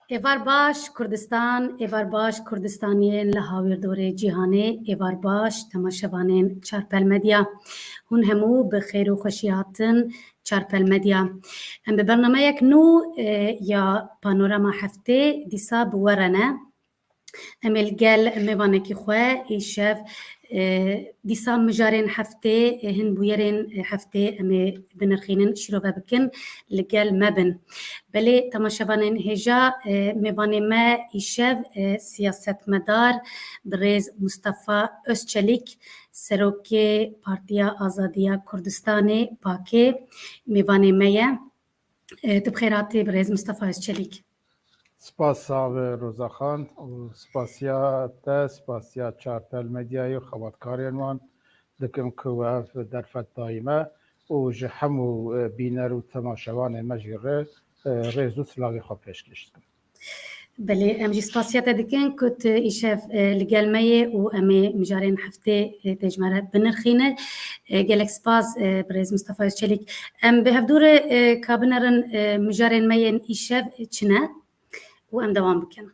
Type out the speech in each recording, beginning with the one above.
ایوار باش کردستان، ایوار باش کردستانیین لحاویر دوره جیهانه، ایوار باش تماشاوانین چارپل مدیا. هون همو بخیر و خوشی هاتن چارپل مدیا. ام به برنامه یک نو یا پانوراما هفته دیسا بورنه. امل گل میوانه کی خواه ایشف دیسا مجارین هفته هن بویرین هفته امی بنرخینن شروع بکن لگل مبن. بله تماشاوانین هجا میوانه ما ایشف سیاست مدار برز مصطفى özçelik سروکی پارتیا آزادیا کردستان پاکه میوانه مایه تبخیراتی برز مصطفى özçelik. سپاس روزاخان و سپاسیا تا سپاسیا چارپل مدیای و خبرکارین وان دکم که در فت دایمه و جهمو بینر و تماشاوان مجره ریزو سلاغی خواب پیش کشتم. بله ام جی سپاسیات دکن کت ایشف لگلمه و امی مجارین هفته تجمره بنرخینه گلک سپاس برز مصطفى özçelik ام به هفدور کابنرن مجارین مین ایشف چنه و ام دوام بکن.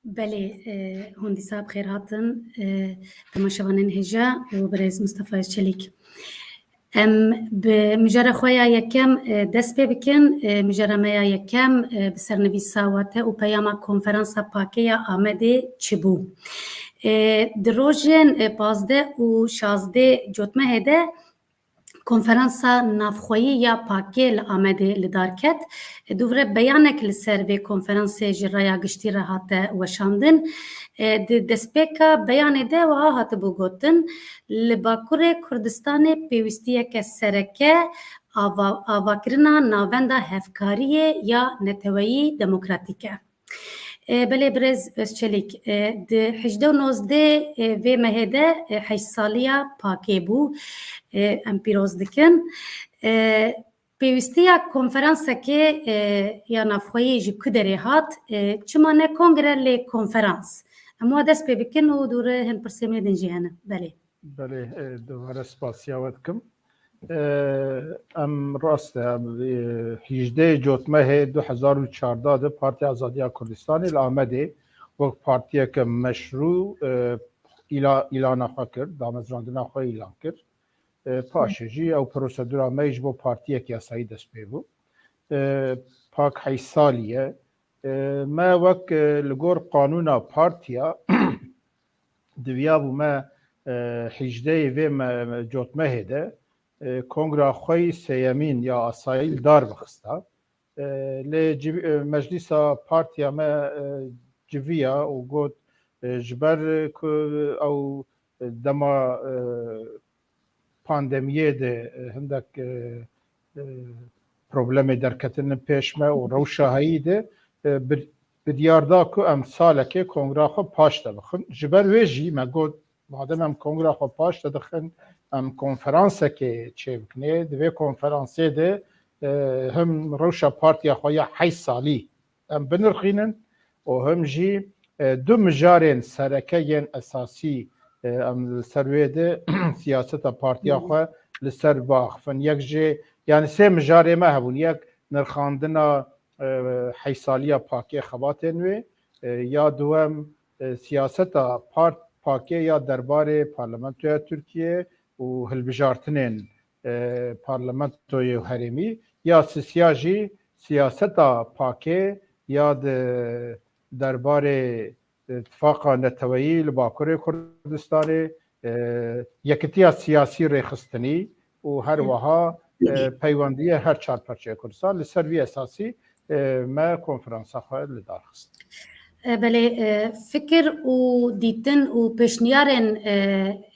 بله هندی صاحب خیر هاتن تماشاوانین هجا و برز مصطفى özçelik ام به مجرد خویا یکم دست پی بکن مجرد میا یکم بسرنویسا واته و پیاما کنفرانسا پاکیا آمده چی بو دروژن 15 و 16 جوتمه هده کنفرانسا نافخویی یا پاکی لآمده لدارکت دوره بیانک لسر و کنفرانس جرایا گشتی را هاته وشاندن دسپیکا بیان ده و ها هاته بگوتن لباکور کردستان پیوستیه که سرکه آواکرنا ناونده هفکاریه یا نتوایی دموکراتیکه. بله برز özçelik ده 18 و 19 و مهده 8 سالیا پاکی بو ام پیروز دکن پیوستی کنفرانس که یا نافخویی جی کدری هات چمانه کنگره لی کنفرانس اما دست پی بکن و دوره هن پرسیمی دنجی هنه بله دوباره سپاسیا ودکم ام راست 18 جوتمه 2014 ده پارتی آزادیا کردستان الامده و پارتی که مشروع اعلان خواهد کرد دامزراندن خواهد اعلان کرد پاشجی او پروسیدورا میج بو پارتی که یاسایی دست بو پاک 8 سالیه ما وک لگور قانونا پارتیا دویا بو ما 18 و جوتمه ده کنگره خوی سیمین یا اسایل دار بخسته لی مجلس پارتیا ما جویا و گود جبر او دما پاندمیه ده هندک پروبلم درکتن پیش ما و روشاهایی ده bi diyar da ku em salekê kongra xwe paş de bixin. Ji ber wê jî me got madem em kongra xwe paş de dixin em konferansekê çêbikinê di vê konferansê de him rewşa partiya xwe ya heyş salî em binirxînin û him jî du mijarên sereke yên esasî em li ser wê de siyaseta partiya xwe li ser biaxivin. Yek jê yani sê mijarê me hebûn. Yek nirxandina heyşsaliya pakê xebatên wê ya duwem siyaseta pakê ya derbarê parlamentoya Tirkiye û hilbijartinên parlamentoyê herêmî ya sisiya jî siyaseta pakê ya di derbarê ittifaqa neteweyî li Bakurê Kurdistanê yekitiya siyasî rêxistinî û her wiha peywendiya her çarperçeya Kurdistan li ser vî esasî me konferansa xwe li dar xist. Belê fikir û dîtin û pêşniyarên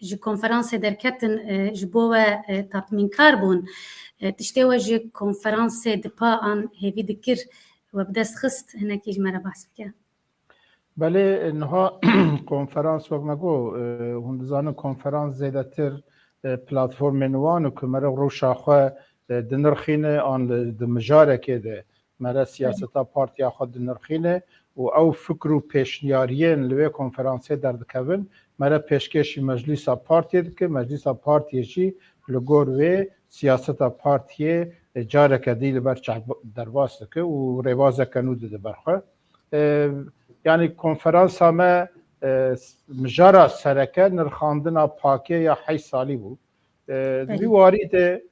ji konferansê derketin ji bo we tatmînkar bûn. Tiştê we ji konferansê dipa an hêvî dikir we bi dest xist hinekî ji me re behs bike. Belê niha konferans wek me got hûn dizanin konferans zêdetir platformên wan û ku me re rewşa xwe dinirxîne an di mijarekê de me re siyaseta partiya xwe dinirxîne û ew fikir û pêşniyariyên li vê konferansê derdikevin me re pêşkêşî meclîsa partiyê dike. Meclîsa partiyê jî li gor wê siyaseta partiyê careke dî li ber derbas dike û rêbazeke nû dide ber xwe. Yani konferansa me mijara sereke nirxandina pakê ya heyş salî bû. Vî warî de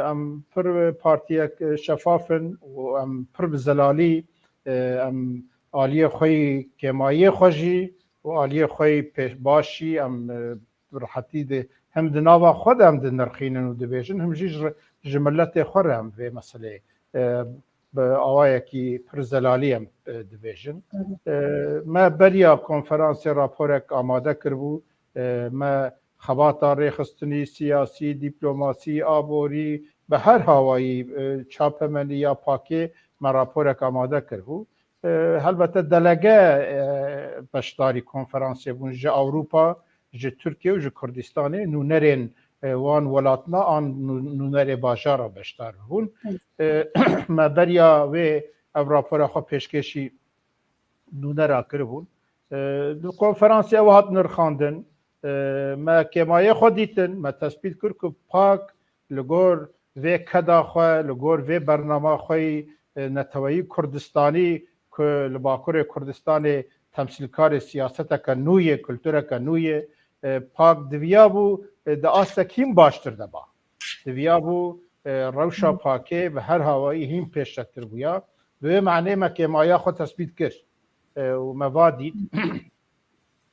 em pir partiyek şefafin û em pir bi zelalî em aliyê xwe kemayê xwe jî û aliyê xwe başî em rahetî de hem di nava xwe de em dinirxînin û dibêjin him jî ji milletê xwe re em vê meselê bi awayekî pir zelalî em dibêjin. Me beriya konferansê raporek amade kiribû. Me xebata rêxistinî, siyasî, dîplomasî, aborî bi her hawayî çapemenî ya pakê me raporek amade kiribû. Helbete delege beşdarî konferansê bûn ji Ewropa, ji Tirkiye û ji Kurdistanê nûnerên wan welatna an nûnerê bajara beşdar bûn. Me beriya wê ev rapora xwe pêşkêşî nûnera kiribûn. Di konferansê ew hat nirxandin. Me kemayê xwe dîtin, me tespît kir ku pak li gor vê keda xwe, li gor vê bername xwe neteweyî Kurdistanî ku li Bakurê Kurdistanê temsîlkarê siyaseteke nû yê, kultureke nû yê, pak diviya bû di astek hîn baştir deba. Diviya bû rewşa pakê bi her hawayî hîn pêşretir bûya. Bi vê meعنê me kemaya xwe tespît kir û me va dît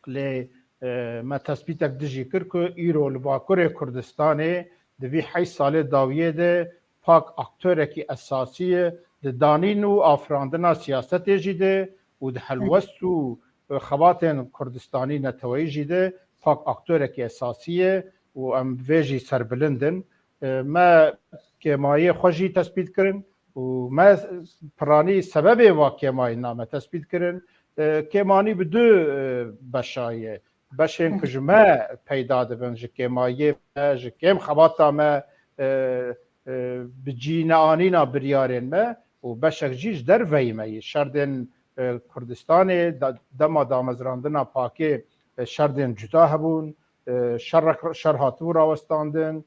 lê me tespîtek dijî kir ku îro li Bakurê Kurdistanê di vî heyş salê dawiyê de pak aktorekî esasî ye di danîn û afirandina siyasetê jî de û di helwest û xebatên Kurdistanî neteweyî jî de pak aktorekî esasî ye û em vê jî serbilindin. Me kemayê xwe jî tespît kirin û me piranî sebebê va kemayîna me tespît kirin. Kemanî bi du beşa ye. Beşên ku ji me peyda dibin ji kemayê me, ji kêm xebata me bi cîneanîna biryarên me û beşek jî ji derveyî me ye. Şerdên Kurdistanê dema damezrandina pakê şerdên cuda hebûn, şer hatibû rawestandin,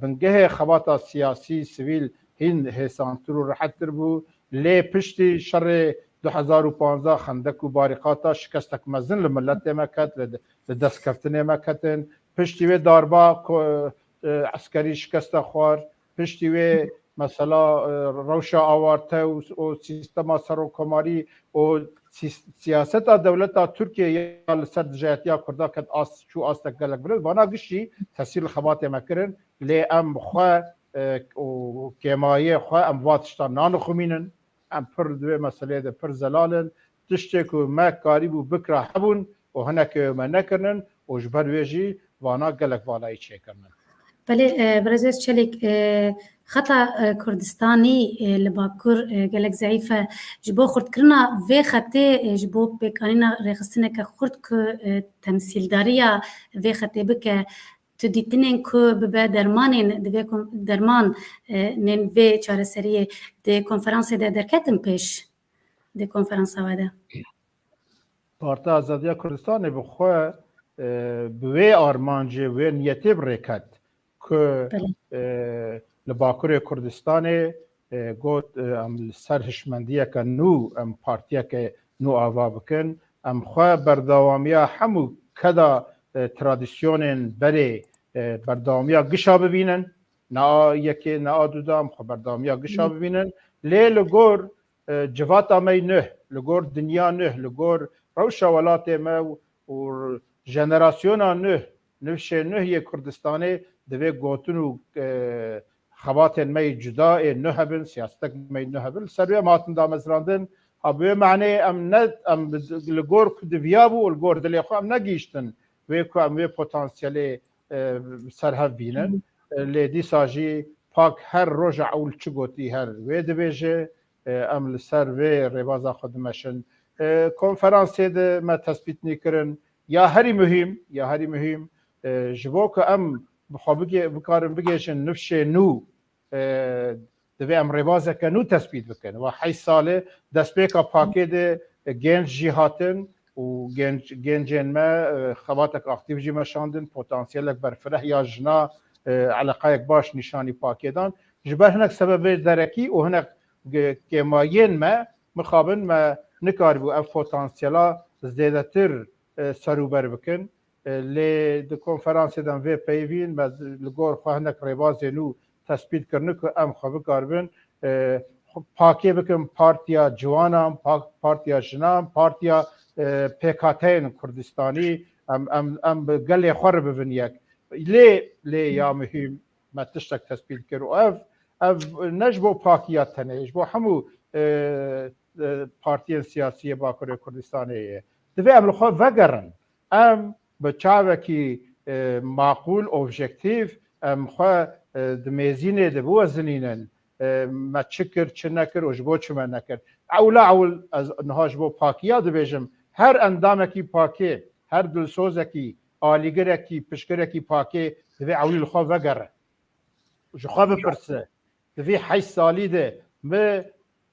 bingehê xebata siyasî sivîl hîn hêsantir û rehettir bû. Lê piştî şerê 2015 xendek û barîqata şikestek mezin li milletê me ket, li destkeftinê me ketin. Piştî wê darba eskerî şikeste xwar, piştî wê mesela rewşa awarte û sîstema serokkomarî û siyaseta dewleta Tirkiye ya li ser dijehetiya Kurda ket çû astek gelek bilind. Bana giştî tesîr li xebatê me kirin lê em xwe û kemayê xwe em va tiştan nanixwînin. Em pir di vê meseleyê de pir zelalin. Tiştê ku me karîbû bikira hebûn û hinekê me nekirinin û ji ber wê jî vana gelek valayî çêkirinin. بله برزیز چلیک خطا کردستانی لباکور گلک ضعیفه جبو خورد کرنا و خطه جبو بکانینا رخصتنه که خورد که تمثیلداریا و خطه بکه تو دیتنین که ببه درمان نین و چاره سریه ده کنفرانس ده درکتن پیش ده کنفرانس آوده پارتی آزادیا کردستان بخواه به آرمانجه و نیتی برکت که لباکور کردستان گوت ام سرهشمندیه که نو ام پارتیه که نو آوا بکن ام خواه بردوامیا همو کدا ترادیسیونین بری بردوامیا گشا ببینن نا یکی نا دودا ام خواه بردوامیا گشا ببینن لی لگور جواتا می نه لگور دنیا نه لگور روشا ولات ما و جنراسیونا نه نوشه نه یه کردستانی دوی گوتن و خبات می جدا نه هبن سیاستک می نه هبن سروی ماتن دامزراندن ابوی معنی ام ند ام لگور کدویابو و لگور دلی خو ام نگیشتن وی کو ام وی پتانسیلی سرهف بینن لیدی ساجی پاک هر روز اول چی گوتی هر وی دویجه ام لسر وی ربازا خودمشن کنفرانس ده ما تثبیت نیکرن یا هری مهم جبو که ام بکارم بگیشن نفشه نو دوی ام ربازه که نو تثبیت بکن و 8 ساله دست بیکا پاکه ده گنج جیهاتن و گنجین ما خواتک اکتیو جی مشاندن پتانسیلک برفره یا جنا علاقه باش نشانی پاکه دان جبر هنک سبب درکی و هنک کماین ما مخابن ما نکار بو اف پتانسیلا زیاده تر سروبر بکن لی د کنفرانس دم وی پیوین بعد لگور خو هنک رواز نو تثبیت کرنه که ام خو بکاربن پاکی بکن پارتیا جوانم پارتیا جنام پارتیا پیکاتین کردستانی ام گلی خور ببین یک لی یا مهم ما تشتک تثبیت کرو اف نجبو پاکیات تنه نجبو همو پارتیان سیاسی باکور کردستانی دوی ام لخوا وگرن ام بچاوه کی معقول اوبژکتیف ام خوا دمیزینه دبو زنینن ما چکر چه نکر و جبو چه من نکر اول از نهاش بو پاکیا دبیجم هر اندامه کی پاکی هر دلسوزه کی آلیگره کی پشکره کی پاکی دوی اولی لخوا وگرن جخوا بپرسه دوی 8 سالی ده به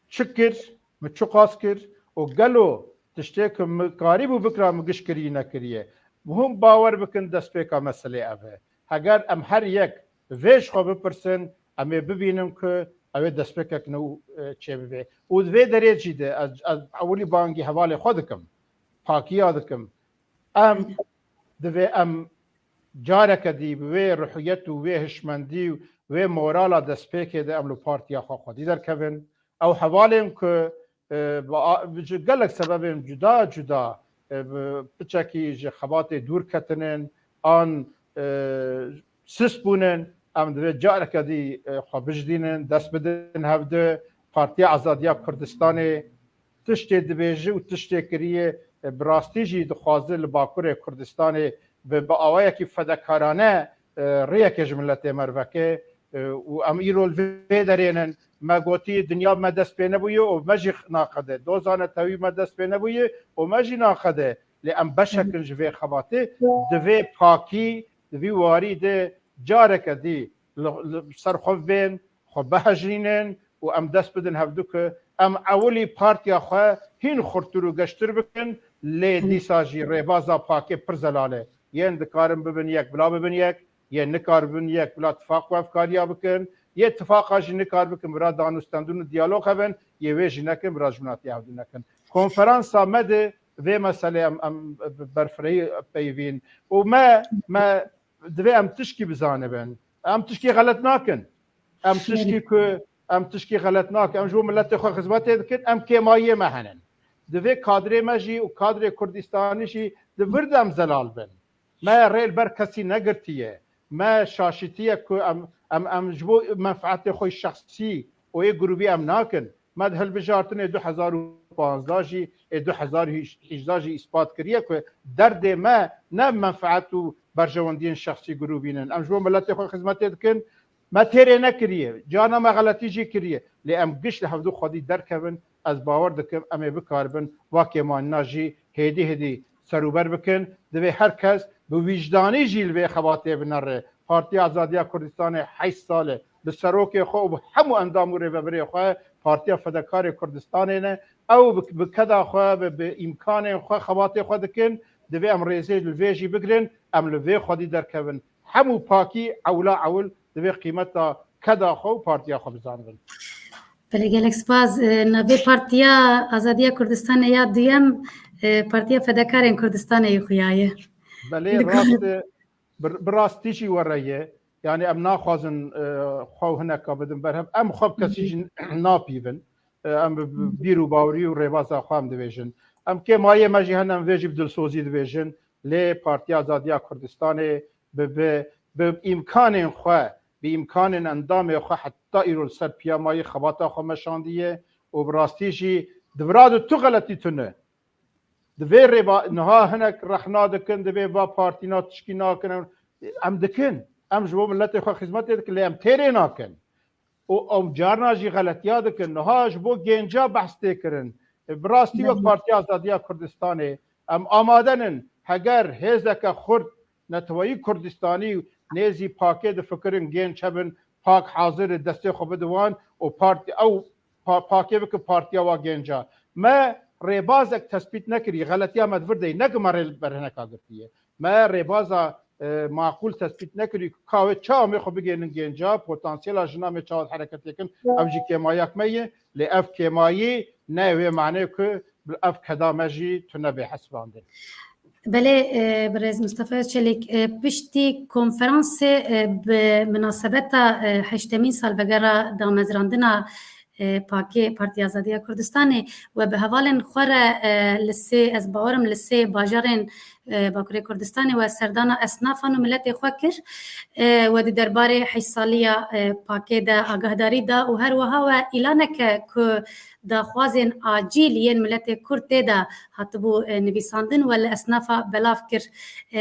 چکر me çok az kir o gelo tiştê ku karî bû bikira min gişkirî nekiriye hûn bawer bikin destpêka meselê ev e heger em her yek vê ji xwe bipirsin em ê bibînin ku ew ê destpêkek nû çê bibe û di vê derê jî de ez ewilî bangî hevalê xwe dikim pakiya dikim em divê em careke dî bi wê rihiyet û wê hişmendî û wê morala destpêkê de em li partiya xwe xwedî derkevin ew hevalên ku gelek sebebên cuda piçekî ji xebatê dûr ketinin an sis bûnin em divê careke dî xwe bijdînin dest bidin hevdê Partiya Azadiya Kurdistanê tiştê dibêje û tiştê kiriye bi rastî jî dixwaze li Bakurê Kurdistanê bi awayekî fedekarane rêyekê ji milletê me veke û em îro li vê derênin ما گوتی دنیا ما دست پێ نەبوویە و مەژی ناقەدە دۆزانە تەوی ما دەست پێ نەبوویە و مەژی ناقەدە لێ ئەم بەشەکن ji vê xebatê divê pakî divî warî de careke dî ser xwe bên xwe behejrînin û em dest bidin hevdû ku em ewilî partiya xwe hîn xurtur û geştir bikin lê dîsa jî rêbaza pakê pir zelal e yên dikarin bibin yek bila bibin yek yên nikar bibin yek bila tifaq û evkariya bikin یه اتفاقا جی نکار بکن برا دانستندون دیالوگ هبن یه وی جی نکن برا جمناتی هفدو نکن کنفرانس آمده وی مسئله ام برفری پیوین و ما دوی ام تشکی بزانه بین ام تشکی غلط ناکن ام تشکی غلط ناکن ام جو ملت خواه خدمت دکن ام کمایه مهنن دوی کادر ما جی و کادر کردستانی جی دو ورد ام زلال بین ما ریل بر کسی نگرتیه ما شاشتیه که ام جبو منفعت خوی شخصی و یک گروهی ام ناکن ما ده هالبجارتن 2015 جی 2018 جی اثبات کریه که درد ما نه منفعت و برجواندین شخصی گروبینن ام جو ملت خو خدمت دکن ما تیرې نه کړی جانا ما غلطی جی کړی لام گشت هفدو خودی درکبن از باور دکم ام بکاربن واکه ما ناجی هدی سروبر بکن دوی هر کس به وجدانی جیل به خواته بنره پارتی آزادی کردستان 8 ساله به سروک خو همو اندام رو ببره خو پارتی فداکار کردستان نه او به کدا خو به امکان خو خواته خو دکن دوی امریزه الویجی بگرن ام لوی خودی درکبن همو پاکی اولا اول دوی قیمت کدا خو پارتی خو بزنن بله گلک سپاس نوی پارتیا آزادی کردستان یا دویم پارتیا فداکار کردستان ای خویایه بله راست براستیشی ورایه یعنی ام ناخوازن خو هنک بدن برهم ام خوب کسی ناپیون ام بیرو باوری و ریواز خوام دویژن ام که مایه مجی هنم ویجب دلسوزی دویژن لی پارتی آزادی کردستان به امکان خو به امکان اندام خو حتی ایرول سر پیا مایه خباتا خو مشاندیه و براستیشی دوراد تو غلطی تونه دوی ربا نها هنک رخنا دکن دوی با پارتی نا تشکی ناکن ام دکن ام جو ملت خو خدمت دکن لی ام تیره ناکن و ام جارنا جی غلطیا دکن نها جو گنجا بحث کرن براستی وقت پارتی آزادی کردستان ام آمادنن هگر هزک خرد نتوایی کردستانی نیزی پاکه ده فکرن گنج هبن پاک حاضر دسته خو بدوان و پارتی او پاکه بک پارتی و گنجا ما ریبازک تثبیت نکری غلطی آمد ورده نگمار برهنه کاغرتیه ما ریبازا معقول تثبیت نکری کاوه چا می خو بگینن گنجا پتانسیل اجنام چا حرکت یکن افجی کمایک میه لی اف کمایی نه و معنی که اف کدامجی تو نبی حسبانده بله برز مصطفی چلیک پشتی کنفرانس به مناسبت 8مین سالگرد دامزراندن پارتی آزادی کردستان و به حوال خور لسه از باورم لسه باجارن باکره کردستان و سردان اصنافان و ملت خوکر و دربار 8 سالی پاکی دا آگاهداری دا و هر وها و اعلان که دا خوازن عاجل ین ملت کرد دا هاتبو نویساندن و اصناف بلاف کر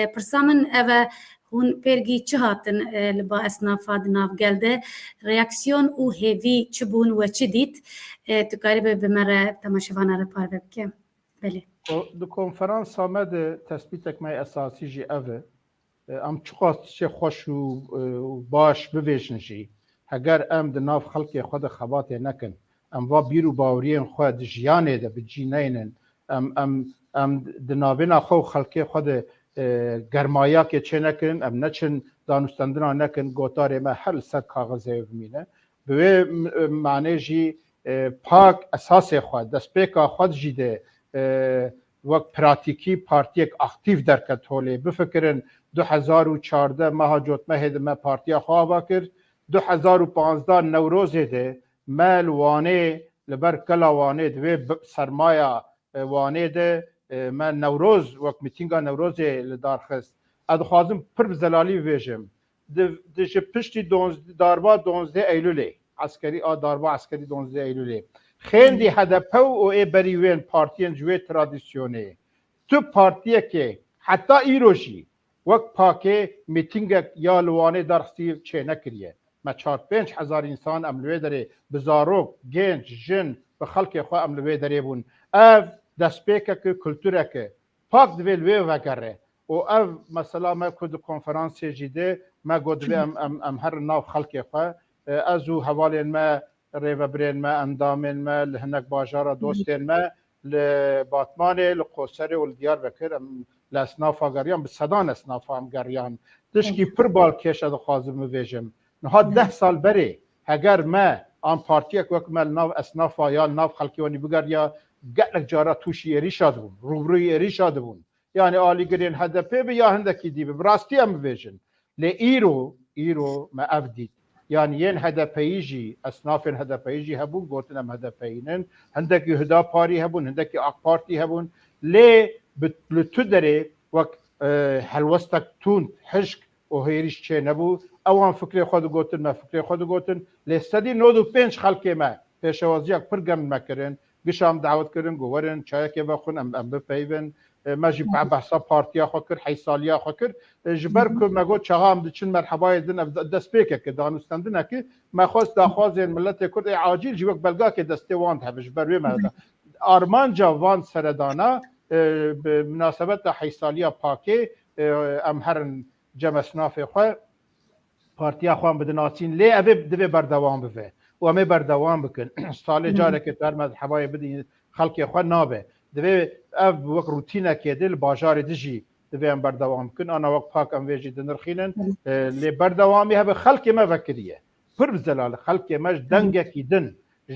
پرسامن او هون پرگی چه هاتن لبا اصنافات ناف گلده ریاکسیون او هیوی چه بون و چه دید تو کاری به مره تماشوانه را پار بکم بله دو کنفرانس آمد تثبیتک مای اساسی جی اوه ام چقدر چه خوش و باش بویشنشی اگر ام دناف خلق خود خبات نکن ام و بیرو باورین خود جیانه ده بجینینن ام دنابینا خو خلق خود گرمایا که چه نکن ام نچن دانستندنا نکن گوتاره ما هر سر کاغذه بمینه به معنی جی پاک اساس خود دسپیکا خود جیده وقت پراتیکی پارتی یک اکتیو در کتوله بفکرن 2014 ماه جوت مهد ما پارتی خواه کرد 2015 نوروز ده مال وانه لبر کلا وانه دوی سرمایه وانه ده من نوروز وقت میتینگا نوروز لدار خست ادخوازم پر بزلالی ویجم ده پشتی داربا 12 ایلوله عسکری داربا عسکری 12 ایلوله خیلی هدف او ای بریوین پارتین جوی ترادیسیونه تو پارتیه که حتی ایروشی وقت پاکه میتینگ یا لوانه درستی چه نکریه ما 4-5 هزار انسان املوی داره بزاروک گنج جن به خلق خواه املوی داره بون اف دسپیکه که کلتوره که پاک دویلوی وگره و اف مثلا ما کد کنفرانس جیده ما گودوی ام هر ناو خلق خواه ازو حوالین ما ریوبرین ما اندامین ما لهنک باجارا دوستین ما لباتمان لقوسر و دیار بکر لاسناف گریان بصدان اسناف هم گریان تشکی پر بال کش اد خوازم ویجم نه 10 سال بری اگر ما آن پارتی که وقت مال ناف اسناف یا ناف خلقیانی بگریا گلک جارا توشی اری شاد بون روبروی اری شاد بون یعنی آلی گرین هدف به یا هندکی دی براستی هم ویجن لی ایرو ما افدید يعني ين هدفيجي اصناف هدفيجي هبون قلت لهم هدفينن عندك هدا باري هبون عندك اق بارتي هبون ليه بتدري وقت هلوستك تون حشك وهيريش چه نبو اوان فكري خود قلتن ما فكري خود قلتن لستدي نودو 5 خلقه ما پیشوازیک پرگم مکرن گشام دعوت کردن گورن چای که بخون ام بپیون ماجی بحثا پارتیا خو کرد حیسالیا خو کرد جبر کو مگو چغام دچن مرحبا دن دست پیک که دانستندن که ما خواست داخواز ملت کرد عاجل جوک بلگا که دستوان هبش بروی مدا آرمان جوان سردانا به مناسبت حیسالیا پاکی ام هرن جمسناف خو پارتیا خوان بدناسین لی اوی دوی بردوام بوه و امی بردوام بکن سال جاره که تر مذهبای بدین خلق خو نابه دوی اف وقت روتینه که دل باجار دجی دوی ام بردوام بکن آنا وقت پاک ام ویجی دنرخینن لی بردوامی هبه خلق ما وکریه پر بزلال خلق ماش دنگه کی دن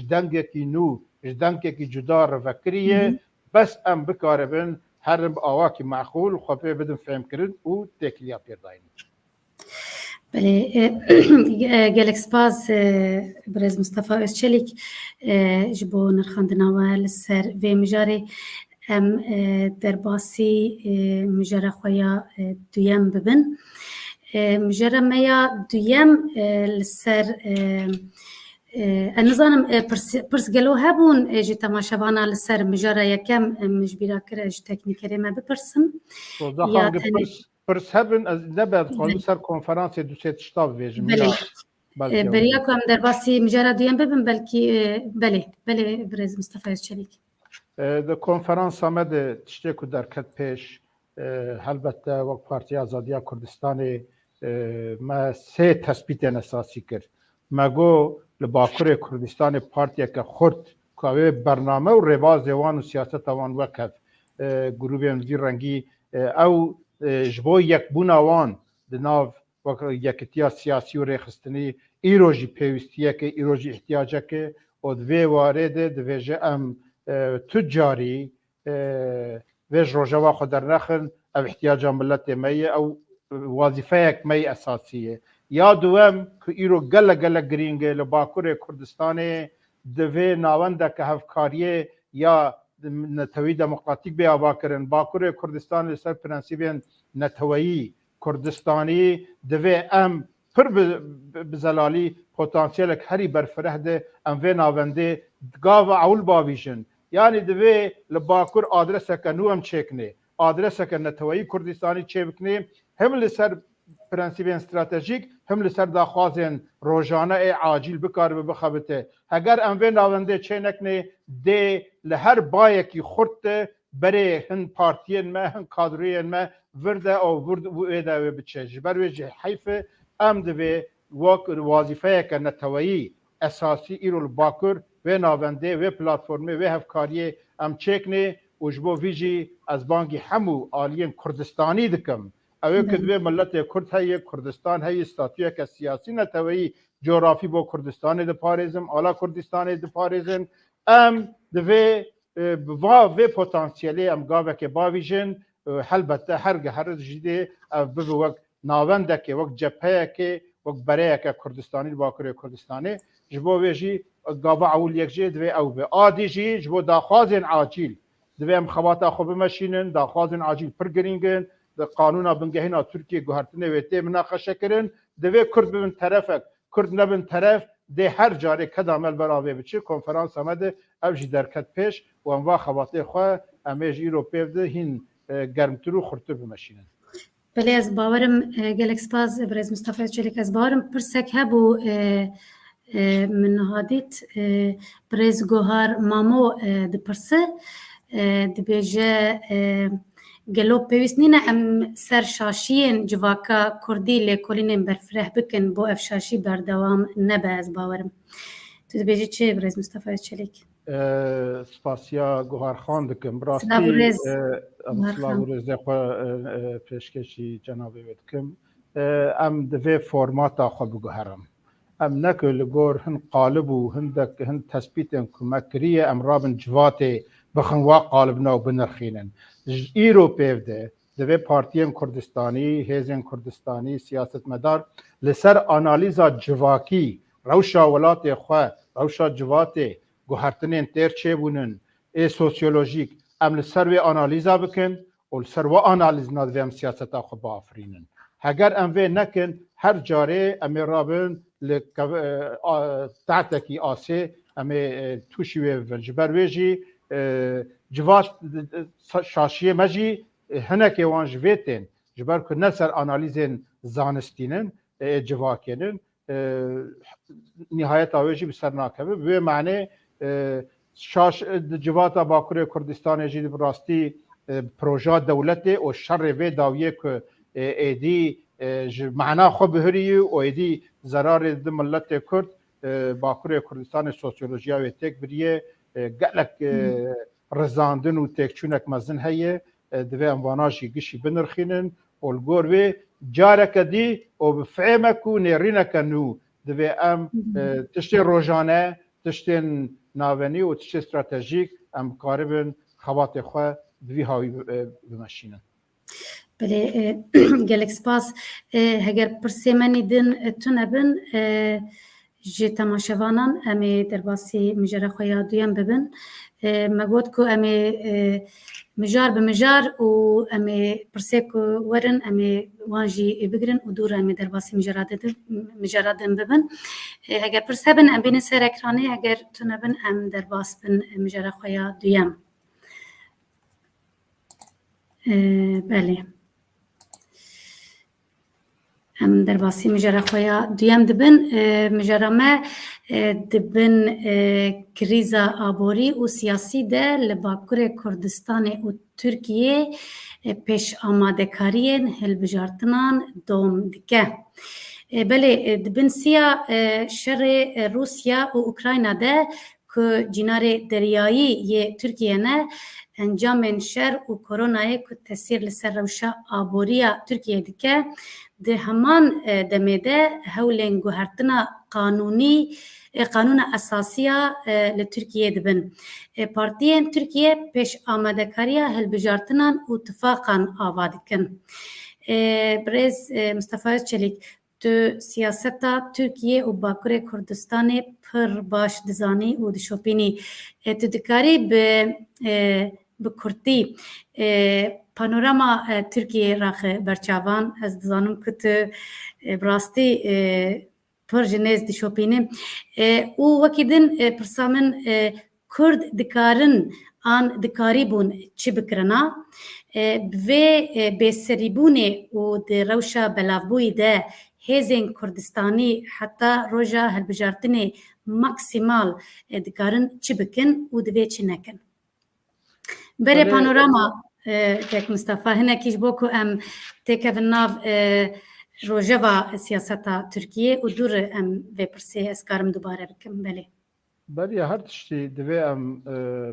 دنگه کی نو دنگه کی جدا رو وکریه بس ام بکاربن هر آواکی معقول خوبه بدن فهم کرد و تکلیا پیرداین بله گلک سپاس برز مصطفی özçelik ji bo nirxandina we li ser vê mijarê em derbarsî mijara xwe ya duyem bibin. Mijara me ya duyem li ser nizanim pirs gelo hebûn ji temaşevana li ser mijara yekem min ji bîra kir ji teknîkerê me bipirsim. پرس هبن از نباید خواهی سر کنفرانس دو سه تشتاب ویجم بریا کنم در باسی مجرد دویم ببین بله برز مصطفی özçelik ده کنفرانس آمد تشتی که در کت پیش البته وقت پارتی آزادیا کردستان ما سه تثبیت اساسی کرد ما گو لباکر کردستان پارتی که خورد که برنامه و رواز وان و سیاست وان وکف گروهی وی رنگی او جبو یک بوناوان دناو وقت یکتیا سیاسی و ریخستنی ایروجی پیوستیه که ایروجی احتیاجه که و دوی وارده دویجه ام تجاری ویج روژوا خود در نخن او احتیاجه ملت میه او وظیفه یک می اساسیه یا دوام که ایرو گله گرینگه لباکور کردستان دوی ناونده که هفکاریه یا نتوی دموکراتیک به آوا کرن باکور کردستان لسر پرنسیبین نتوی کردستانی دوی ام پر بزلالی پتانسیل هری برفره ده ام و ناونده گاو اول باویشن یعنی دوی لباکور آدرس کنو ام چکنه آدرس که نتوی کردستانی چه بکنه هم لسر پرنسیبین استراتژیک هم لسر داخوازن روزانه عاجل بکار بخبته اگر ام و ناونده چه نکنه ده لهر بایکی خورد بره هن پارتین ما هن کادرین ما ورده او ورد و ایده و بچه جبر وجه حیفه ام دوی وظیفه که نتویی اساسی ایرو الباکر و ناونده و پلاتفورمه و هفکاری ام چکنه و جبو ویجی از بانگی همو آلین کردستانی دکم اوه که دوی ملت کرد هایی کردستان هایی استاتیه که سیاسی نتویی جغرافی با کردستان ده پاریزم آلا کردستان ده پاریزم ام دوی و پتانسیلی ام گاوه که باویجن البته هر جیده به وقت ناونده که وقت جبهه که وقت برای که کردستانی باکر کردستانی جبو ویجی گاوه اول یک جید دوی او به آدی جی جبو داخوازن عاجل دوی ام خواتا خوب مشینن داخوازن عاجل پرگرینگن ده قانون بنگهینا ترکیه گوهرتنه ویته مناقشه کرن دوی کرد ببین طرفک کرد نبین طرف ده هر جاره کدامل براوی بچه کنفرانس آمده اوجی درکت پیش و انواع خواته خواه امیج ایرو پیفده هین گرمترو خورتو بمشینن بله از باورم گلک سپاس برز مصطفی özçelik از باورم پرسک هبو من هادیت برز گوهر مامو ده پرسه ده بیجه گلو پیوست نینه ام سر شاشین جواکا کردی لیکولین برفره بکن بو اف شاشی بردوام نبه از باورم تو ده بیجه چه برز مصطفی özçelik سپاسیا گوهر خان دکم براستی سلاو رز دخوا پیشکشی جنابی بدکم ام دوی فورماتا خو بگوهرم ام نکو لگور هن قالب و هن تثبیت کمکریه ام رابن جواته بخنوا قالبنا و بنرخینن ایرو پیوده دوی پارتیم کردستانی هیزن کردستانی سیاست مدار لسر آنالیزا جواکی روشا ولات خواه روشا جواته گوهرتنین تیر چه بونن ای سوسیولوژیک ام لسر وی آنالیزا بکن و لسر و آنالیز ندوی ام سیاستا خو بافرینن اگر ام وی نکن هر جاره ام رابن تحتکی آسه ام توشی وی ولجبر ویجی جوات شاشیه مجی هنک وان جویتن جبر که نسر انالیزن زانستینن جواکنن نهایت آویجی بسر ناکبه به معنی شاش جواتا باکوری کردستان جدی براستی پروژه دولت و شر و داویه که ایدی معنا خو بهری و ایدی ضرر د ملت کرد باکوری کردستان سوسیولوژیا و تک بریه گلک رزاندن و تکچونک مزن هیه دوی امواناشی گشی بنرخینن والگور و جارک دی و بفعمک و نیرینک نو دوی ام تشتی روزانه تشتی ناونی و تشتی استراتژیک ام قاربن خوات خواه دوی هاوی بمشینن. بله گلک سپاس هگر پرسیمانی دن تونبن جی تماشوانان امی درباسی مجره خویا دویم ببن مگود کو امی مجار بمجار و امی پرسیکو ورن امی وانجی بگرن و دور امی درباسی مجرادن ببن اگر پرسیبن ام بین سر اکرانه اگر تونبن ام درباس بن مجره خویا دویم بله ام درباسی مجره خویا دویم دبن مجره ما دبن کریزا آبوری و سیاسی ده لباکور کردستان و ترکیه پیش آماده کارین هلبجارتنان دوم دکه بله دبن سیا شر روسیا و اوکراین ده که جنار دریایی یه ترکیه نه انجام شر و کرونای که تاثیر لسر روشا آبوریا ترکیه دکه ده همان دمیده هولین گوهرتنا قانون اساسیه لترکیه دبن پارتیین ترکیه پیش آماده کاریا هلبجارتنان و اتفاقا آوادکن برز مصطفی چلیک تو سیاستا ترکیه و باکور کردستان پر باش دزانی و دشوپینی تو دکاری به کردی پانوراما ترکیه راخ برچاوان از دزانم که تو براستی پر جنیز دشوپینی و وکیدن پرسامن کرد دکارن آن دکاری بون چی بکرنا و بسریبونه و در روشا بلافبوی ده هزین کردستانی حتی روژا هلبجارتنی ماکسیمال دکارن چی بکن و دوی چی نکن بره پانوراما تک مصطفى هنا كيش بوكو ام تيكا في الناف روجوا سياسة تركيا ودور ام في برسي اسكارم دوباره بكم بلي بلي هر تشتي دوي ام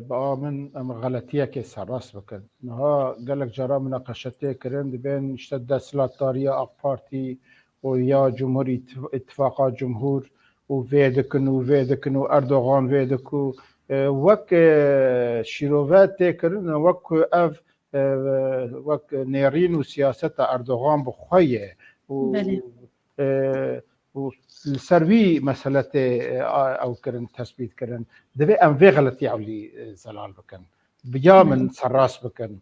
بآمن ام غلطية كي سراس بكن نها قالك جرا مناقشتي كرن بين اشتد سلطارية اق بارتي ويا جمهور اتفاق جمهور وفيدكن واردوغان فيدكو وك شيروفات كرن وك اف وك نيرين وسياسة اردوغان بخويه و السروي مسألة او كرن تثبيت كرن دبي ام في غلطي عولي زلال بكن بيا من سراس بكن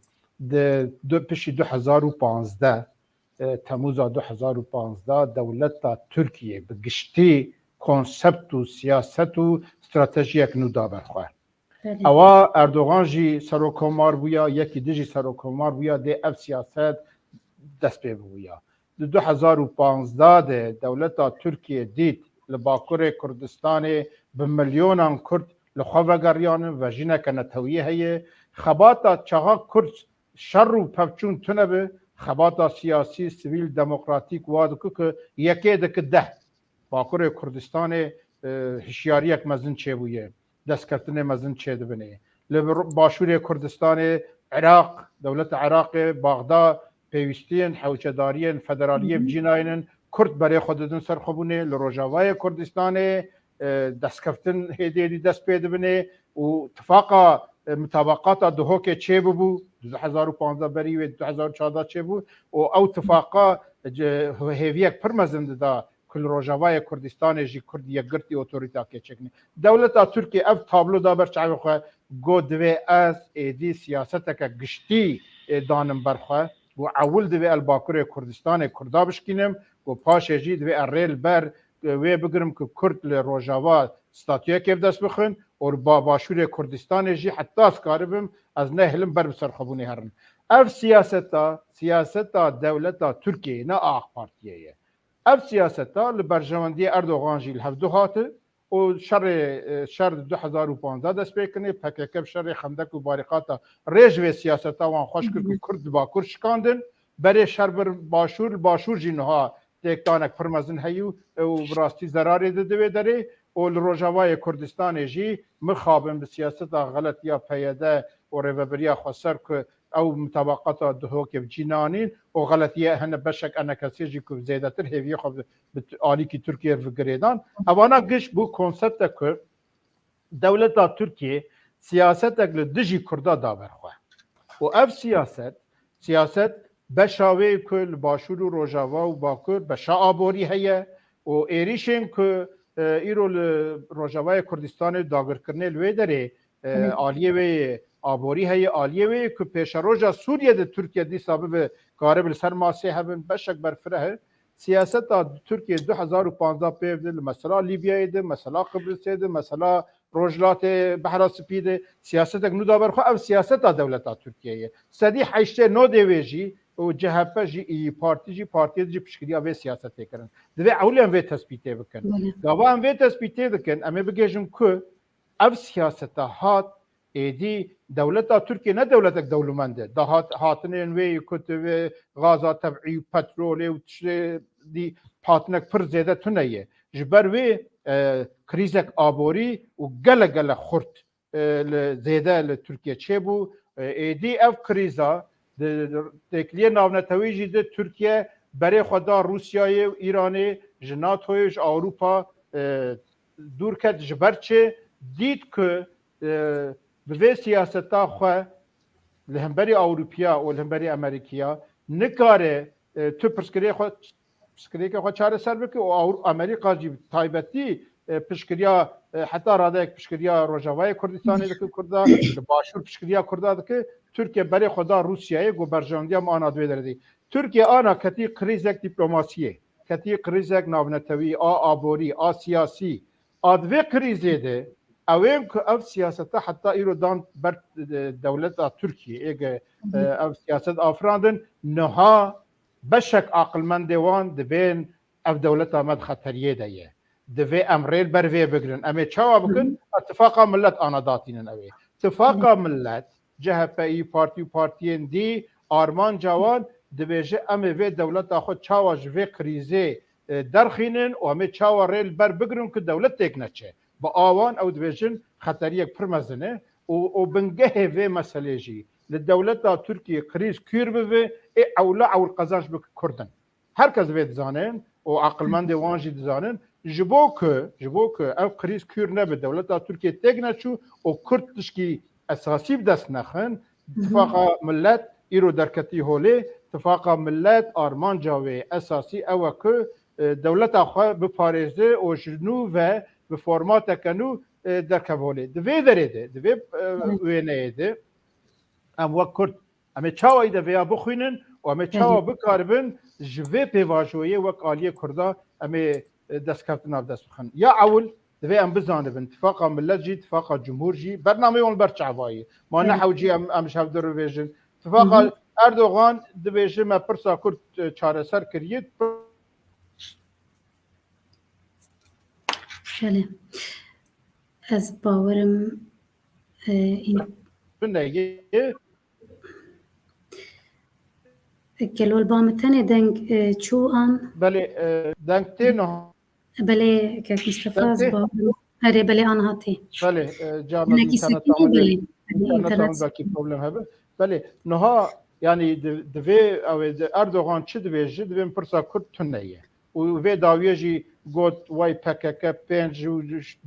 دو بشي 2015 تموز 2015 دولتا تركيا بقشتي كونسبت و سياسة و استراتيجيك نو دابر خواه اوا اردوغان جي سروكومار بويا يكي ديجي سروكومار بويا دي اف سياسات دست بي بويا 2015 دولتا تركيا ديت لباكور كردستان بمليونان كرد لخوفاگريان وجينا كانتوية هي خباتا چغا كرد شر و پفچون تنبه خباتا سياسي سيفيل ديمقراطيك وادكو که يكي دك ده باكور كردستان هشياريك مزن چه بويه دستکردن مزن چه دبنه لباشور کردستان عراق دولت عراق بغداد پیوستین حوچدارین فدرالیه بجیناینن کرد برای خوددن سرخوبونه لروجاوای کردستان دستکردن هدیری دست پیدا بنه و اتفاق مطابقات دهوک چه بو 2015 بری و 2014 چه بو و او اتفاقا هیویک پرمزند دا كل روجاوای کردستان جی کردی گرتی اوتوریتا که چکنه دولت ترکیه اف تابلو دا برچاوی خو گو دوی از ایدی سیاست که گشتی دانم برخوا و اول دوی الباکور کردستان کردا بشکینم و پاش جی دوی الریل بر و بگرم که کرد روجاوا ستاتیه که دست بخون و با باشور کردستان جی حتی اسکاربم از نه هلم بر بسرخبونی هرن اف سیاستا دولتا ترکیه نه آخ پارتیه اف سیاستا لبرجماندی اردوغان جی الهفدو هاته و شر 2015 دست بکنه پکک شر خندق و باریقاتا ریج و سیاستا وان خوش کرد کرد با کرد شکاندن برای شر باشور جی نها تکتانک پرمزن هیو و براستی ضراری ده داره و روجاوای کردستان جی مخابن به سیاست غلط یا پیاده و ریوبریا خسر که او مطابقات دهوک جنانین و غلطیه هن بشک انا کسی جی که زیاده تر هیوی خب آلی که ترکیه رو گریدان اوانا گش بو کنسپت که دولت ترکیه سیاست اگل دجی کرده داور خواه و اف سیاست بشاوی کل باشور و روجاوا و باکر بشا آبوری هیه و ایریشن که ایرو روجاوای کردستان داگر کرنه لوی داره آلیه وی آبوری هی آلیه وی که پیش روجا سوریه ده ترکیه دی سابب کارب سر ماسه هبن بشک برفره سیاست ترکیه 2015 پیوده مثلا لیبیای ده مثلا قبرس ده مثلا روجلات بحر سپیده سیاست اگنو دابر خو او سیاست دولت ترکیه سدی حشته نو دیویجی و جهپه جی پارتی جی پشکریا و سیاست کردن دوی اولین و تثبیته بکن گاوان و تثبیته بکن اما بگیجم که او سیاست هات ایدی دولت ترکیه نه دولت دولمنده ده هاتنین وی کتو غازا طبعی و پترول و دی هاتنک پر زیده تونیه جبر وی کریزک آبوری و گله خورد زیده لترکیه چه بو ایدی او کریزا تکلیه ناونتویجی ده ترکیه برای خدا روسیای و ایرانی جناتویش اروپا دور کرد جبر چه دید که به سیاستا خواه لهمبری اوروپیا و لهمبری امریکیا نکاره تو پرسکریه خواه چاره سر بکه و امریکا جی تایبتی پشکریا حتی راده یک پشکریا روجاوای کردستانی دکه کرده باشور پشکریا کرده دکه ترکیه برای خدا روسیای گو برجاندی هم آنا دوی دردی ترکیه آنا کتی قریزک دیپلوماسیه کتی قریزک ناونتوی آبوری سیاسی آدوی قریزه ده اویم که او سیاست حتی ایرو دان بر دولت ترکیه اگه او سیاست آفراندن نها بشک عقلمند دیوان دبین او دولت آمد خطریه دیه دوی امریل بر وی بگرن اما چاوا بکن اتفاقا ملت آنا داتینن اوی اتفاقا ملت جهپی پارتیین دی آرمان جوان دویجه اما وی دولت خود چاوا جوی کریزه درخینن و اما چاوا ریل بر بگرن که دولت تک نچه با آوان او دویجن خطری یک پرمزنه و بنگه وی مسئله جی لدولت ترکیه کریز کیر بوی ای اولا اول قزاش بکردن هر کس وید زانن و عقلمند وانجی دزانن جبو که او کریز کیر نبه دولت ترکیه تک نچو و کرد تشکی اساسی بدست نخن اتفاقا ملت ایرو درکتی هوله اتفاقا ملت آرمان جاوه اساسی او که دولت خواه بپارزه و جنو و به فرمات کنو درکبوله دوی دریده دوی وینه ده ام وقت کرد اما چاوی دوی بخوینن و اما چاوا بکاربن جوی پیواجویه وقت آلیه کرده اما دست کفتن اف دست بخن یا اول دوی ام بزانبن اتفاقا ملت جی اتفاقا جمهور جی برنامه اون برچعوایی ما نحو جی ام شاف در ویژن اتفاقا اردوغان دویجه ما پرسا کرد چاره سر کرید بله از باورم این کلول بامتنه دنگ چو آن بله دنگ تینو بله که مصطفی از باورم اره بله آن هاتی بله جامعه اینترنت باکی پروبلم هبه بله نها یعنی دوی او اردوغان چه دویجه دوی پرسا کرد تنیه و وی داویجی گوت وای پکک 5 و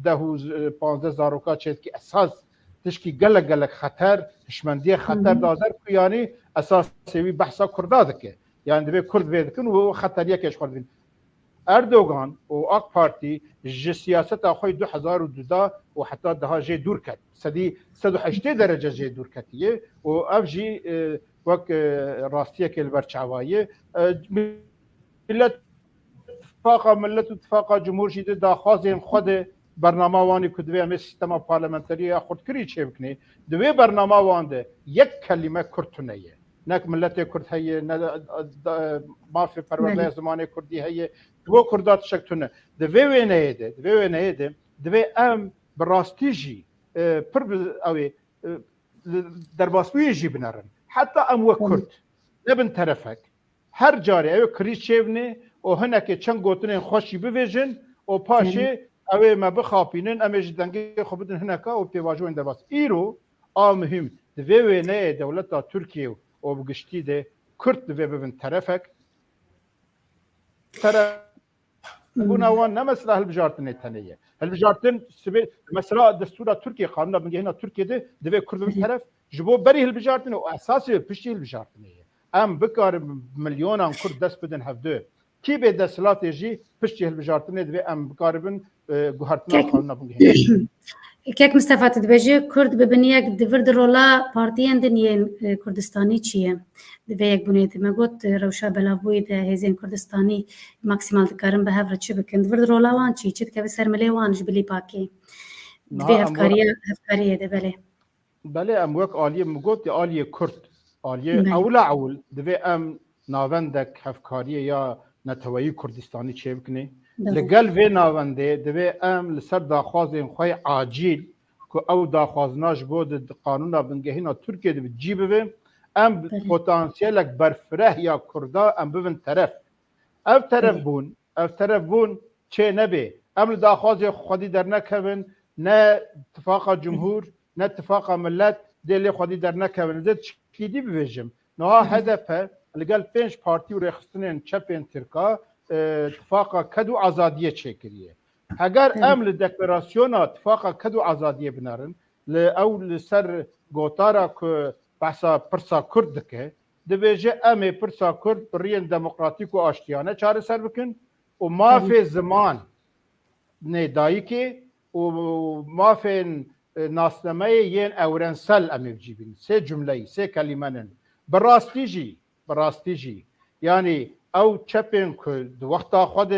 10 و 15 زاروکا چیت کی اساس تشکی گلک خطر هشمندی خطر دادر کو یعنی اساس وی بحثا کردا دکه یعنی دوی کرد وی دکن و خطر یکش خوردین اردوغان و اق پارتی ج سیاست اخوی 2002 و حتی ده جه دور کرد سدی 108 درجه جه دور کتیه و اف جی وک راستیه که البرچعوایه ملت اتفاق ملت اتفاق جمهور جدید دا خوازین خود برنامه وانی که دوی همه سیستم پارلمانتری خودکری چه بکنه دوی برنامه وانده یک کلمه کرد نیه نه ملت کرد هیه نه مافی پرورده زمان کردی هیه دو کردات شکتونه دوی نیده دوی ام براستی جی پر اوی در باسوی جی بنارن حتی ام و کرد نبن طرفک هر جاری اوی کریش چیونه و هنکه چند گوتنین خوشی بویجن و پاشه اوی ما بخاپینن امیج دنگی خوبدن هنکه و پیواجوین در باس ایرو مهم دوی نه دولت ترکیه و بگشتی ده کرد دوی ببن طرفک بونوان نمثل هالبجارتن تنیه هالبجارتن سبب مثلا دستور ترکیه قانون بنگه هنا ترکیه ده دوی کرد ببن طرف جبو بری هالبجارتن و اساسی پشتی هالبجارتنیه ام بکار میلیونان کرد دست بدن هفته کی به دستلات جی پشتی هالبجارتن دوی ام بکار بن گوهرتنا قانون بنگه کیک مستفاد دبیجی کرد ببینیک دیورد رولا پارتیان دنیان کردستانی چیه دوی یک بنیاد مگوت روشا بلاوی ده هزین کردستانی ماکسیمال دکارن به هفر چی بکن دیورد رولا وان چی چی که سرمله وانش بلی پاکی دوی هفکاریه ده بله ام وک عالیه مگوت عالیه کرد عالیه اول دوی ام ناوندک هفکاریه یا نتوایی کردستانی چی بکنه لگل وی ناونده دوی ام لسر داخوازین خواه عاجیل که او داخوازناش بود قانون بنگهینا ترکیه دو جی ببین ام پوتانسیلک برفره یا کردا ام ببین طرف او طرف بون چه نبی ام داخواز خودی در نکوین نه اتفاق جمهور نه اتفاق ملت دیلی خودی در نکوین زد چکیدی ببیجم نها هدفه لگل 5 پارتی و رخصتنین چپین ترکا اتفاق کدو آزادیه چکریه اگر ام دکلراسیون اتفاق کدو آزادیه بنارن او لسر گوتارا که بحثا پرسا کرد که دبیجه ام پرسا کرد برین دموکراتیک و آشتیانه چاره سر بکن و ما فی زمان ندایی که و ما فی ناسنامه ین اورنسل امی بجیبین 3 جمله 3 کلمه براستی جی یعنی او چپین که دو وقتا خود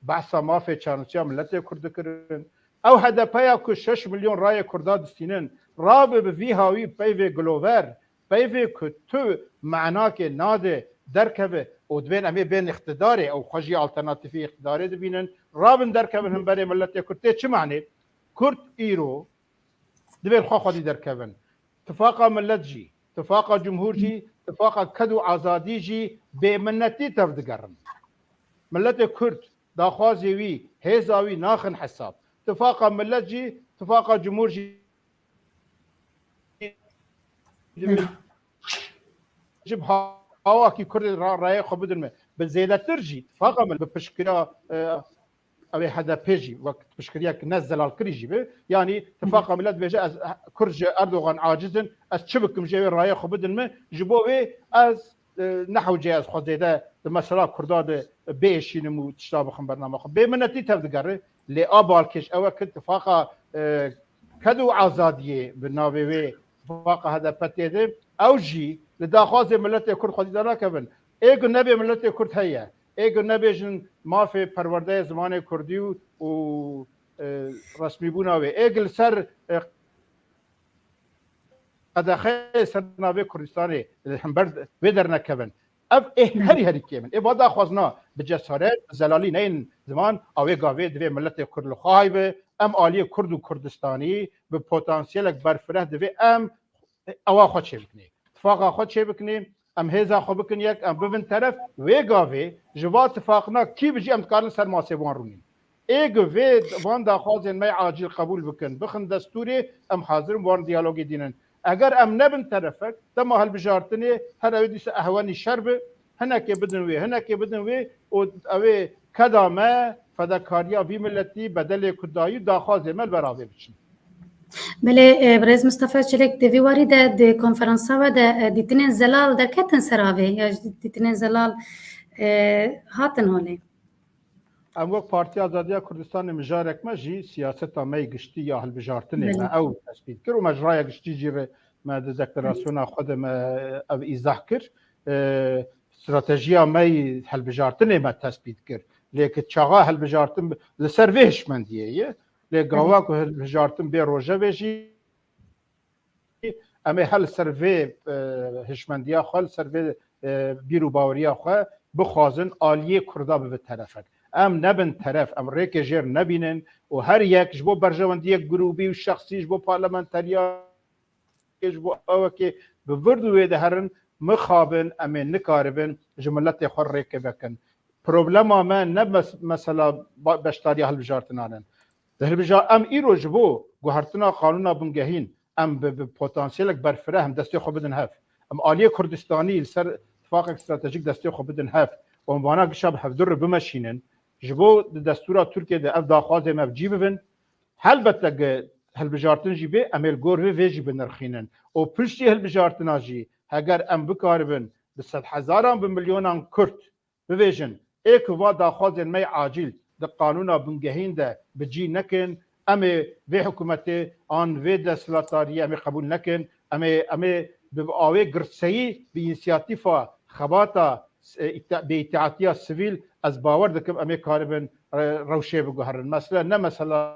بحثا مافی چانوچیا ملت کرد کرن او هدفایا که 6 میلیون رای کردا دستینن رابه به وی هاوی پیوی گلوور پیوی که تو معنا که ناده درکبه و دوین امی بین اقتداره او خوشی آلترناتیفی اقتداره دبینن رابن درکبن هم برای ملت کرد چه معنی؟ کرد ایرو دوین خواه خودی درکبن اتفاقا ملت جی اتفاقا جمهور جی اتفاق کدو آزادی جی به منتی تفدگرن ملت کرد داخوازی وی هزاوی ناخن حساب اتفاق ملت جی اتفاق جمهور جی جب هوا کی کرد رای خوب بدن به زیاده ترجی اتفاق مل به پشکرا او هدف جی وقت پشکریا که نزل الکریجی به یعنی اتفاق ملت بيجي از کرج اردوغان عاجزن از چبکم جوی رای خوب بدن جبوی از نحو جاز خديده مثلا كرداد بيشينمو تشتابخن برنامج بمنتي تفدقره لابالكش او اتفاق كدو عزاديه بالناوي اتفاق هذا بتيده او جي لداخوز ملت كرد خديده كبن ايغ نبي ملت كرد هيا ايغ نبي جن ما في پرورده زمان كردي و رسمي بوناوي ايغ سر قداخه سرناوي كردستاني همبرد بدرنا كبن اب هری کیمن ای ودا خوازنا بجسارت زلالی نین زمان اوی گاوی دوی ملت کرد خایبه ام عالی کرد و کردستانی به پتانسیل برفره دوی ام اوا خود چه بکنی اتفاق خود چه بکنی ام هزا خو بکن یک ام ببن طرف وی گاوی جوات اتفاقنا کی بجی ام کارن سر ماسیبان رونین ایگو وی وان دا خوازن می عاجل قبول بکن بخن دستوری ام حاضر وان دیالوگی دینن اگر ام نبن طرفك تم هالبجارتني هذا يديس اهواني شرب هناك بدن وي اوي كذا ما فداكاريا في ملتي بدل كداي داخاز مل برابر بشن بله برز مصطفى چلک دوی واری د کنفرانس و د دیتنین زلال در کتن سراوی یا دیتنین زلال هاتن هولی ام وقت پارتی آزادی کردستان مجارک مجی سیاست ما گشتی یا هالبجارتنی ما او تثبیت کرد و مجرای گشتی جیره ما دکلراسیون خود ما او ایزاح کرد استراتژی ما هالبجارتنی ما تثبیت کرد لیکن چاقا هالبجارتن لسر ویش من دیه لی گاوا که هجارتن به روژه بجی اما هل سروی هشمندیا خال سروی بیرو باوریا خو بخوازن آلیه کردا به طرفک ام نبن طرف ام ریک جر نبینن و هر یک جبو برجواندی یک گروبی و شخصی جبو پارلمانتریا جبو او که به وردو ده هرن مخابن ام نکاربن جملت خور ریک بکن پروبلم ما نه مثلا بشتاری هل بجارتنانن ده بجار ام ایرو جبو گوهرتنا قانونا بنگهین ام به پتانسیل برفره هم دستی خو بدن هف ام آلیه کردستانی سر اتفاق استراتژیک دستی خو بدن هف و عنوانا گشاب هفدر بمشینن جبو دستورا ترکیه ده اف داخواز ام اف جی ببن هل بتلگ هل بجارتن جی به امل گور و جی بنرخینن و پشتی هل بجارتنا جی اگر ام بکاربن به 100,000 به میلیونان کرد بویژن ایک و داخواز می عاجل ده قانونا بنگهین ده بجی نکن امی و حکومت آن و دستلاتاری امی قبول نکن امی به آوه گرسایی به اینسیاتیفا خباتا به اطاعتی سیویل از باور دکم امی کاربن روشه بگوهرن مثلا نه مثلا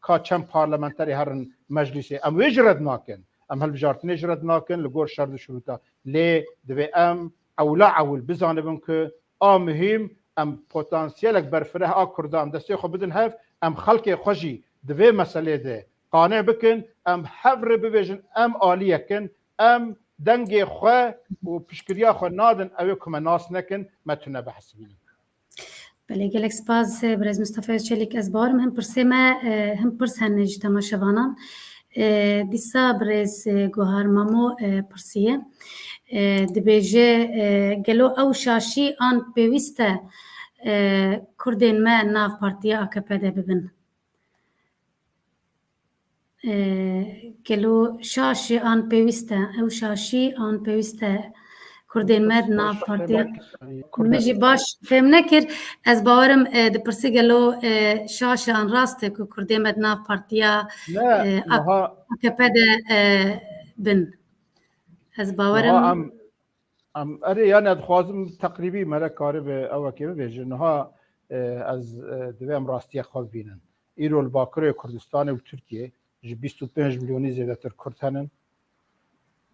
که چند پارلمانتری هرن مجلسی ام ویجرد ناکن ام هل بجارتنی جرد ناکن لگور شرد شروطا لی دوی ام اولا اول بزانبن که مهم ام پتانسیلک برفره کردام دستی خو بدن هف ام خلق خوشی دوی مسئله ده قانع بکن ام حفر ببیجن ام آلیه کن ام دنگ خواه و پشکریا خواه نادن اوی کم ناس نکن متونه بحث بینیم بله گلک سپاس برز مصطفی چلیک از بارم هم پرس هنج تماشوانان دیسا برز گوهر مامو پرسیه دبیجه گلو او شاشی آن پیوسته کردین ما ناف پارتیا AKP ده ببن گلو شاشی آن پیوسته او شاشی آن پیوسته کردین ما ناف پارتیا مجی باش فهم نکر از باورم دپرسی گلو شاشی آن راسته که کردین ما ناف پارتیا AKP ده بن از باورم ام اره یعنی ادخوازم تقریبی مرا کاری به او که ببیجه نها از دوام راستی خواب بینن ایرو الباکره کردستان و ترکیه 25 میلیونی زیاده تر کرد هنن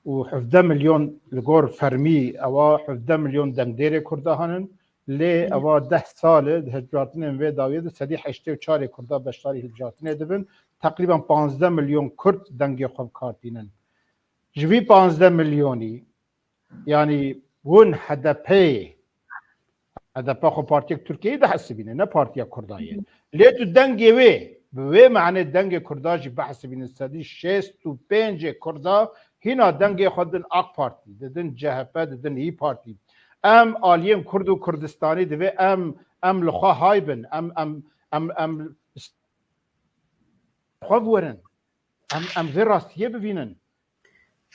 و 17 میلیون لگور فرمی او 17 میلیون دنگدیر کرده هنن لی او 10 سال هجراتن و داوید سدی 84 کرده بشتاری هجراتن دبن تقریبا 15 میلیون کرد دنگ خواب کار بینن جوی 15 میلیونی یعنی ون هدپی خو پارتی ترکیه ده حسبینه نه پارتی کردایه لیتو دنگی به معنی دنگ کرداجی بحث بین سدی 65 کردا هینا دنگ خودن اق پارتی ددن جهپه ددن ای پارتی ام آلیم کرد و کردستانی دوی ام لخوا هایبن ام خواب ورن ام وی راستیه ببینن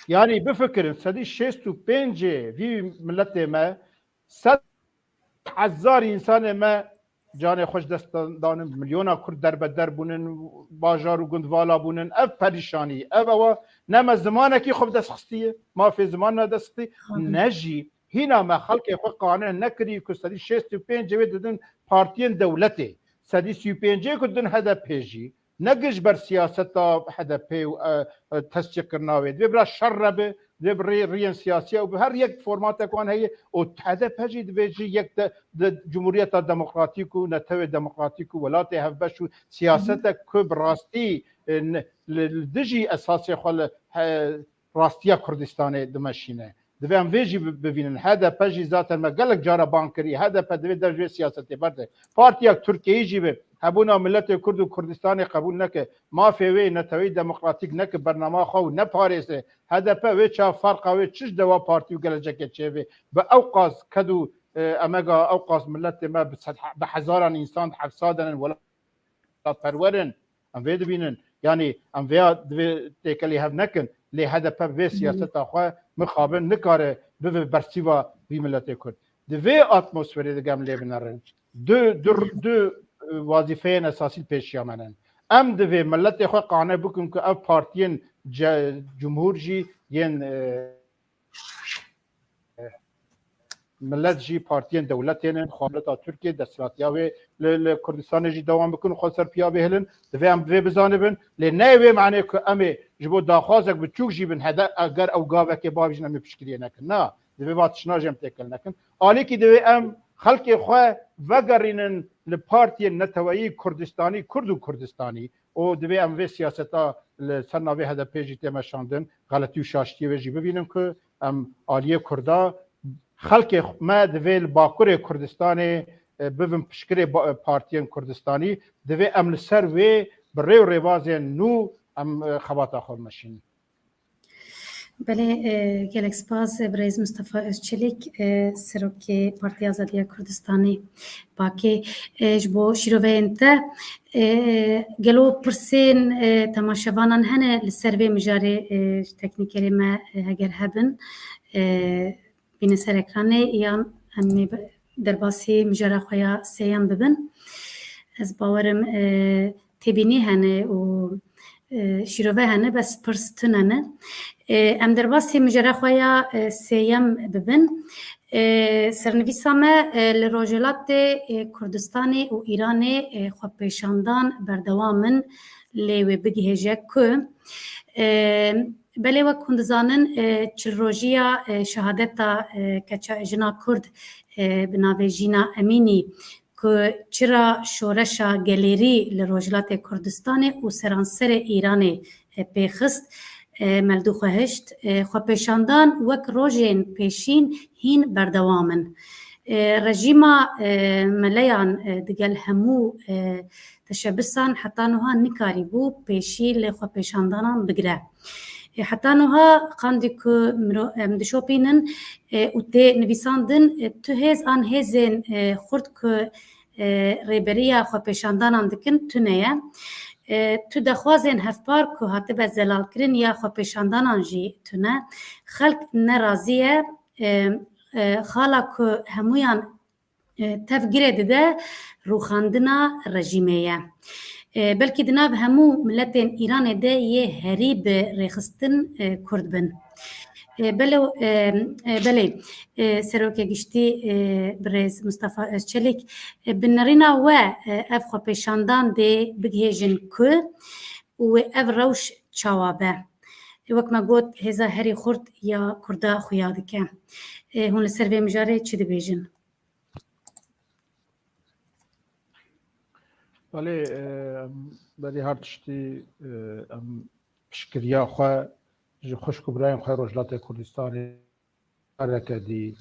یعنی بفکرن سدی 65 وی ملت ما 100,000 انسان ما جان خوش دستان میلیون کرد در بدر بونن باجار و گندوالا بونن اف پریشانی اف نما زمانه کی خوب دست خستیه ما فی زمان ندستی نجی هینا ما خلق خو قانون نکری که سدی 65 ددن پارتین دولتی سدی 35 کدن هدف پیجی نگش بر سیاست هدف و تصدیق کرناوی دوی برا شر به دوی بر ریان سیاسی و به هر یک فرمات کن هی و هدف هجی دوی یک جمهوریت دموکراتیک و نتوی دموکراتیک و ولات هفبش و سیاست که براستی دجی اساسی خال راستیا کردستان دمشینه دوی هم ویجی ببینن هدف هجی ذات ما گلک جارا بانکری هدف دوی در سیاست برده پارتیا ترکیه جی به هبونا ملت کرد و کردستان قبول نکه ما فیوی نتوی دموکراتیک نکه برنامه خو نه پاریسه هدف و چه فرق و چش دوا پارتی و گلجک چه به اوقاز کدو امگا اوقاز ملت ما به هزاران انسان 700 ولا پرورن ام وید بینن یعنی ام ویا تکلی هف نکن لی هدف و سیاست خو مخابن نکاره به برسیوا بی ملت کرد دوی اتمسفری دگم لیبنرن دو وظیفه اساسی پیش آمدن ام دوی ملت خو قانع بکن که اف پارتین جمهور جی ین ملت جی پارتیان دولتین خالتا ترکیه دستلاتیا و ل کردستان جی دوام بکن خسر پیا بهلن دوی ام دوی بزانبن ل نه معنی که امی جبو داخوازک بچوک جی بن هدا اگر او گاوه که باویجن امی پشکریه نکن نه دوی واتشنا جم تکل نکن آلی که دوی ام خلق خواه وگرینن لپارتی نتوایی کردستانی کرد و کردستانی او دوی ام وی سیاستا سرناوی هدا پیجی تمشاندن غلطی و شاشتی و جی ببینن که ام آلیه کردا خلق ما دوی باکور کردستان ببین پشکری پارتیان کردستانی دوی ام لسر وی بره و روازی نو ام خواتا خود مشین بله گلک سپاس برای مصطفی ازچلیک سروکی پارتی آزادی کردستانی باکی جبو شیروه انته گلو پرسین تماشاوانان هنه لسروی مجاری تکنیکری ما هگر هبن بین سر اکرانه یا همی در باسی مجاره خویا سیان ببن از باورم تبینی هنه و شیروه هنه بس پرستون هنه ام در باسی مجره خویا سیم ببن سرنویسامه لروجلات کردستانی و ایران خواه پیشاندان بردوامن لیوی بگیهجه که بله وقت کندزانن چل روژیا شهادتا کچا جنا کرد بناوی جینا امینی که چرا شورشا گلیری لروجلات کردستان و سرانسر ایران پیخست ملدو خواهشت خواه پیشاندان وک روژین پیشین هین بردوامن رژیما ملیان دگل همو تشبسان حتی نوها نکاری بو پیشی لخواه پیشاندانان بگره حتی نوها قاندی که مدشو بینن و تی نویساندن تو هز آن هزین خورد که ریبریا خواه پیشاندانان دکن تو نیه تو دخوازین هفپار که حتی به زلال کرن یا خواه پیشاندانان جی تو نه خلق نرازیه خالا که همویان تفگیره دیده روخاندنا رژیمیه بلکه دناب همو ملتین ایران ده یه هریب ریخستن کرد بن بله سروک گشتی برز مصطفی ازچلیک بنرینا و اف خو پیشاندان ده بگهیجن که و اف روش چوابه وقت ما گوت هزا هری خورد یا کردا خویاده که هون لسروی مجاره چی ده بیجن؟ بله بله هر تشتی پشکریا خواه خوش کبرایم خواه روجلات کردستان حرکتی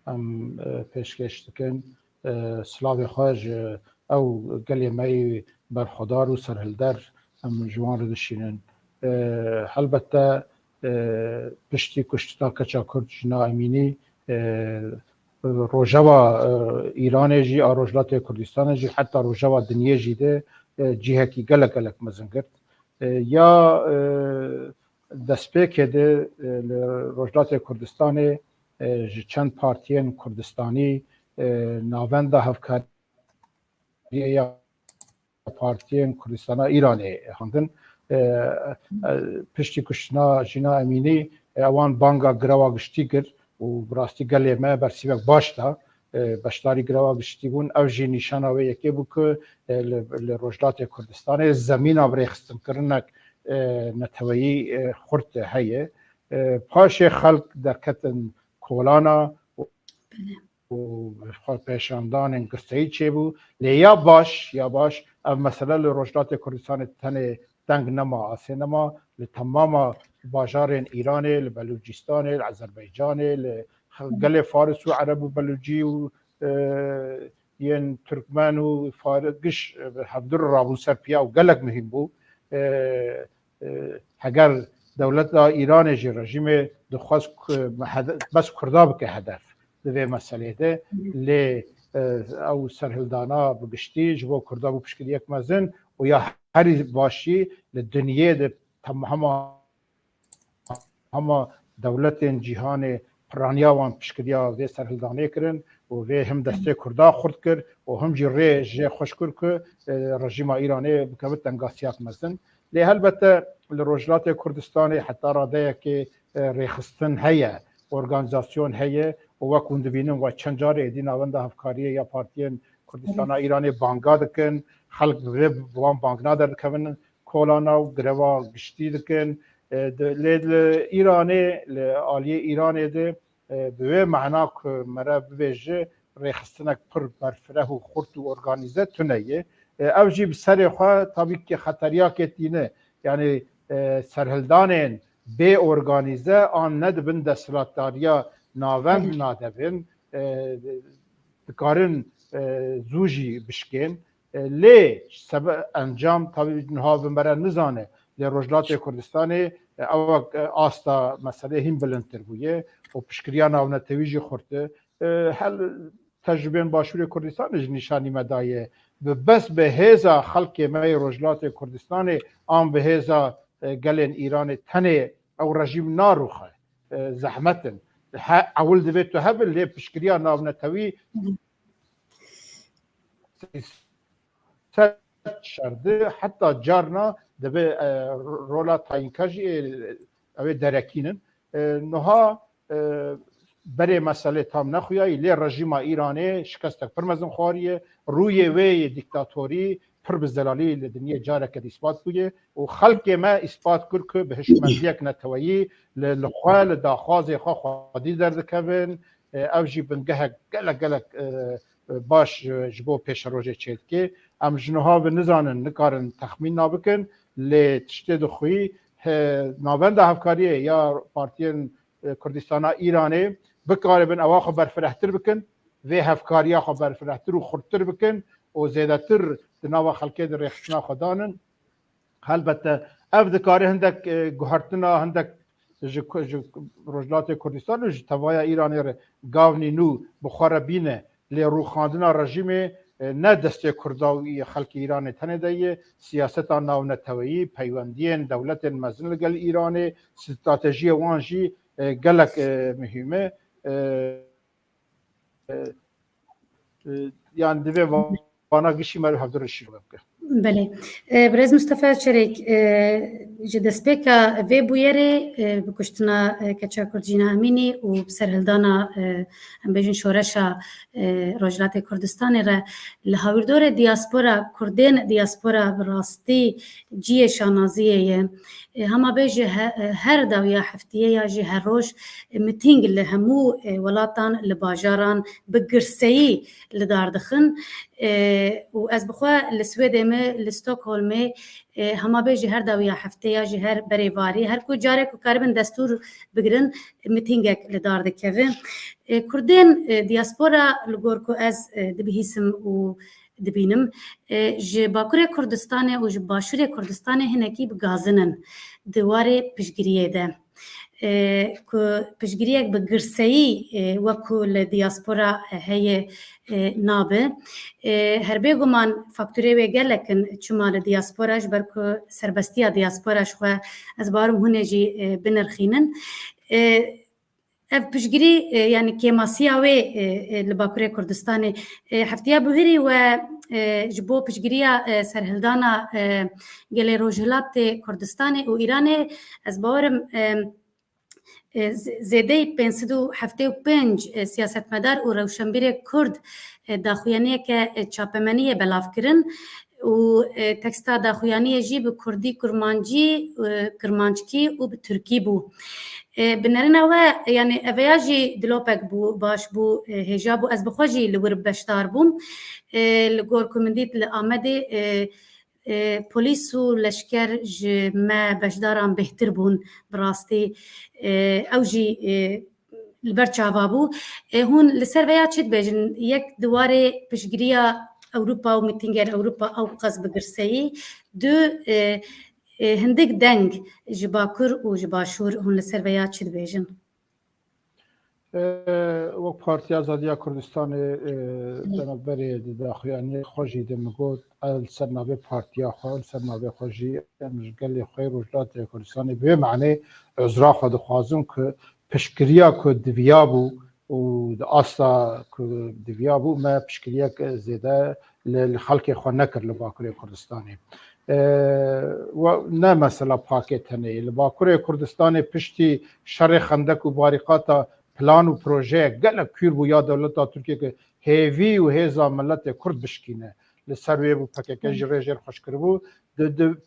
ام پیشکش دکن سلاوی خواهج او گلی مای برخدار و سرهلدر ام جوان رو دشینن البته پشتی کشتا کچا کرد جنا امینی روجوا ایران جی روجلات کردستان جی حتی روجوا دنیا جی ده جیه کی گلک مزنگرد یا دست که روجلات کردستان چند پارتیان کردستانی ناوند هفکاری یا پارتیان کردستان ایرانی هندن پشتی کشنا جنا امینی اوان بانگا گروا گشتی گر و براستی گلی ما برسیبک باشتا بشتاری گروا گشتی بون او جی نشانه یکی بو که روجلات کردستان زمین آبریخستن کرنک نتوایی خورد هیه پاش خلق در کتن کولانا و پیشاندان گستهی چه بو لیا باش مثلا لروجلات کردستان تنه تنگ نما آسه نما لتمام باجار ایران لبلوچستان لازربایجان لگل فارس و عرب و بلوچی و ین ترکمن و فارگش هفدر رابون سرپیا و گلک مهم بو اگر دولت ایران جی رژیم دخواست بس کردا بکه هدف دوی مسئله ده لی او سرهلدانا بگشتی جبو کردا بو پشکل یک مزن و یا هری باشی لدنیه ده همه دولت جهان پرانیا وان پشکلیا و سرهلدانه کرن و هم دسته کردا خورد کرد و هم جی خوش کرد که رژیم ایرانی بکوت تنگاسیات مزن لی البته لروجلات کردستان حتی راده که ریخستن هیه ارگانزاسیون هیه وەکو دەبینن و چەند جارێ دی ناوەندە هەفکاریە یا پارتیên کوردستana Îranê banga dikin xelk vê wan bangna derdikevin kolana و greva giştî dikin lê li Îranê li aliyê Îranê de bi vê mehna ku mere bibêje rêxistinek pir berfireh û xurt û organize tune ye ev jî bi serê xwe tabî ki xeteriyakê tîne yani serhildanên bê organize an nedibin desthilatdariya navend nadebin dikarin zû jî bişkên lê encam tabî niha bimere nizane lê Rojhilatê Kurdistanê ew asta meselê hîn bilindtir bûye û piştgiriya navnetewî jî xurt e hel tecrübên Başûrê Kurdistanê ji nîşanî me daye bi bes bi hêza xelkê me yê Rojhilatê Kurdistanê an bi hêza gelên Îranê tenê ew rejîm naroxe zehmetin ewil divê tu hebin lê piştgiriya navnetewî şerdi heta carna divê rola tayînka jî ew ê derekînin niha berê meselê tam nexuyayî lê rejîma Îranê şikestek pir mezin xwariye rûyê wê yê dîktatorî pir bi zelalî li dinyê careke îspat bûye û xelkê me îspat kir ku bi hişmendiyek neteweyî li xwe li daxwazê xwe xwedî derdikevin ew jî bingehek gelek baş ji bo pêşerojê çêdikê em ji niha ve nizanin nikarin texmîn nabikin lê tiştê dixwî navenda hevkariyê ya partiyên Kurdistana Îranê bikaribin ewa xwe berfirehtir bikin vê hevkariya xwe berfirehtir û xurttir bikin û zêdetir di nava xelkê de rêxistina xwe danin helbette ev dikare hindek guhertina hindek ji Rojhilatê Kurdistanê ji tevaya Îranê re gavnî nû bi xwe re bîne lê rûxandina rejîmê ne destê Kurda û xelkê Îranê tenê de ye siyaseta navneteweyî peywendiyên dewletên mezin li gel Îranê stratejiyê wan jî gelek mühim e yani divê vana gişî me hevdirişî bike. بله برز مصطفی چریک ji destpêka vê bûyerê bi kuştina keça Kurdcîna Emînî û bi serhildana em bêjin şoreşa Rojhilatê Kurdistanê re li hawirdorê diaspora Kurdên diaspora bi rastî ciyê şanaziyê ye hema bê ji her dawiya heftiyê ya jî her roj mitîng li hemû welatan li bajaran bi girseyî li dar dixin û ez bixwe li Swêdê me li Stockholmê hema bê ji her dawiya hefteya ji her berêvarî her ku carek ku karibin destûr bigirin mitîngek li dar dikevin Kurdên diaspora li gor ku ez dibihîsim û dibînim ji Bakurê Kurdistanê û ji Başûrê Kurdistanê hinekî bigazinin di warê piştgiriyê de ku piştgiriyek bi girseyî wekû li diaspora heye nabe her bêguman faktûrê wê gelekin çima li diaspora ji ber ku serbestiya diaspora ji xwe ez barim hûnê jî binirxînin ev piştgirî yani kêmasiya wê li Bakurê Kurdistanê heftiya buhirî we ji bo piştgiriya serhildana gelê Rojhilatê Kurdistanê û Îranê ez bawerim zêdeyî 575 siyasetmedar û rewşenbîrê Kurd daxuyaniyeke çapemeniyê belav kirin û teksta daxuyaniyê jî bi Kurdî kurmancî kirmanckî û bi Tirkî bû bi nerina we yani eveya jî dilopek bû baş bû hêja bû ez bixwe jî li wir beşdar bûm li gor ku min dît li Amedê polîs û leşker ji me beşdaran bêhtir bûn bi rastî ew jî li ber çava bû hûn li ser veya çi dibêjin yek di warê piştgiriya Ewropa û mîtîngên Ewropa ew qas bi girseyî du hindik deng ji Bakur û ji Başûr hûn li ser veya çi dibêjin وەک Partiya Azadiya Kurdistanê demeberê di daxuyaniyê xwe jî de min got li ser navê partiya xwe li ser navê xwe jî em ji gelê xwe Rojhilatê Kurdistanê bi vê menê ezra xwe dixwazim ku piştgiriya ku diviya bû û di asta ku diviya bû me piştgiriyek zêde li xelkê xwe nekir li Bakurê Kurdistanê ne mesela pakê tenê li Bakurê Kurdistanê piştî şerê xendek û barîqata پلان و پروژه گلک کور بو یا دولت ترکیه که هیوی و هیزا ملت کرد بشکینه لسر وی بو پکیکه جره جر خوش کربو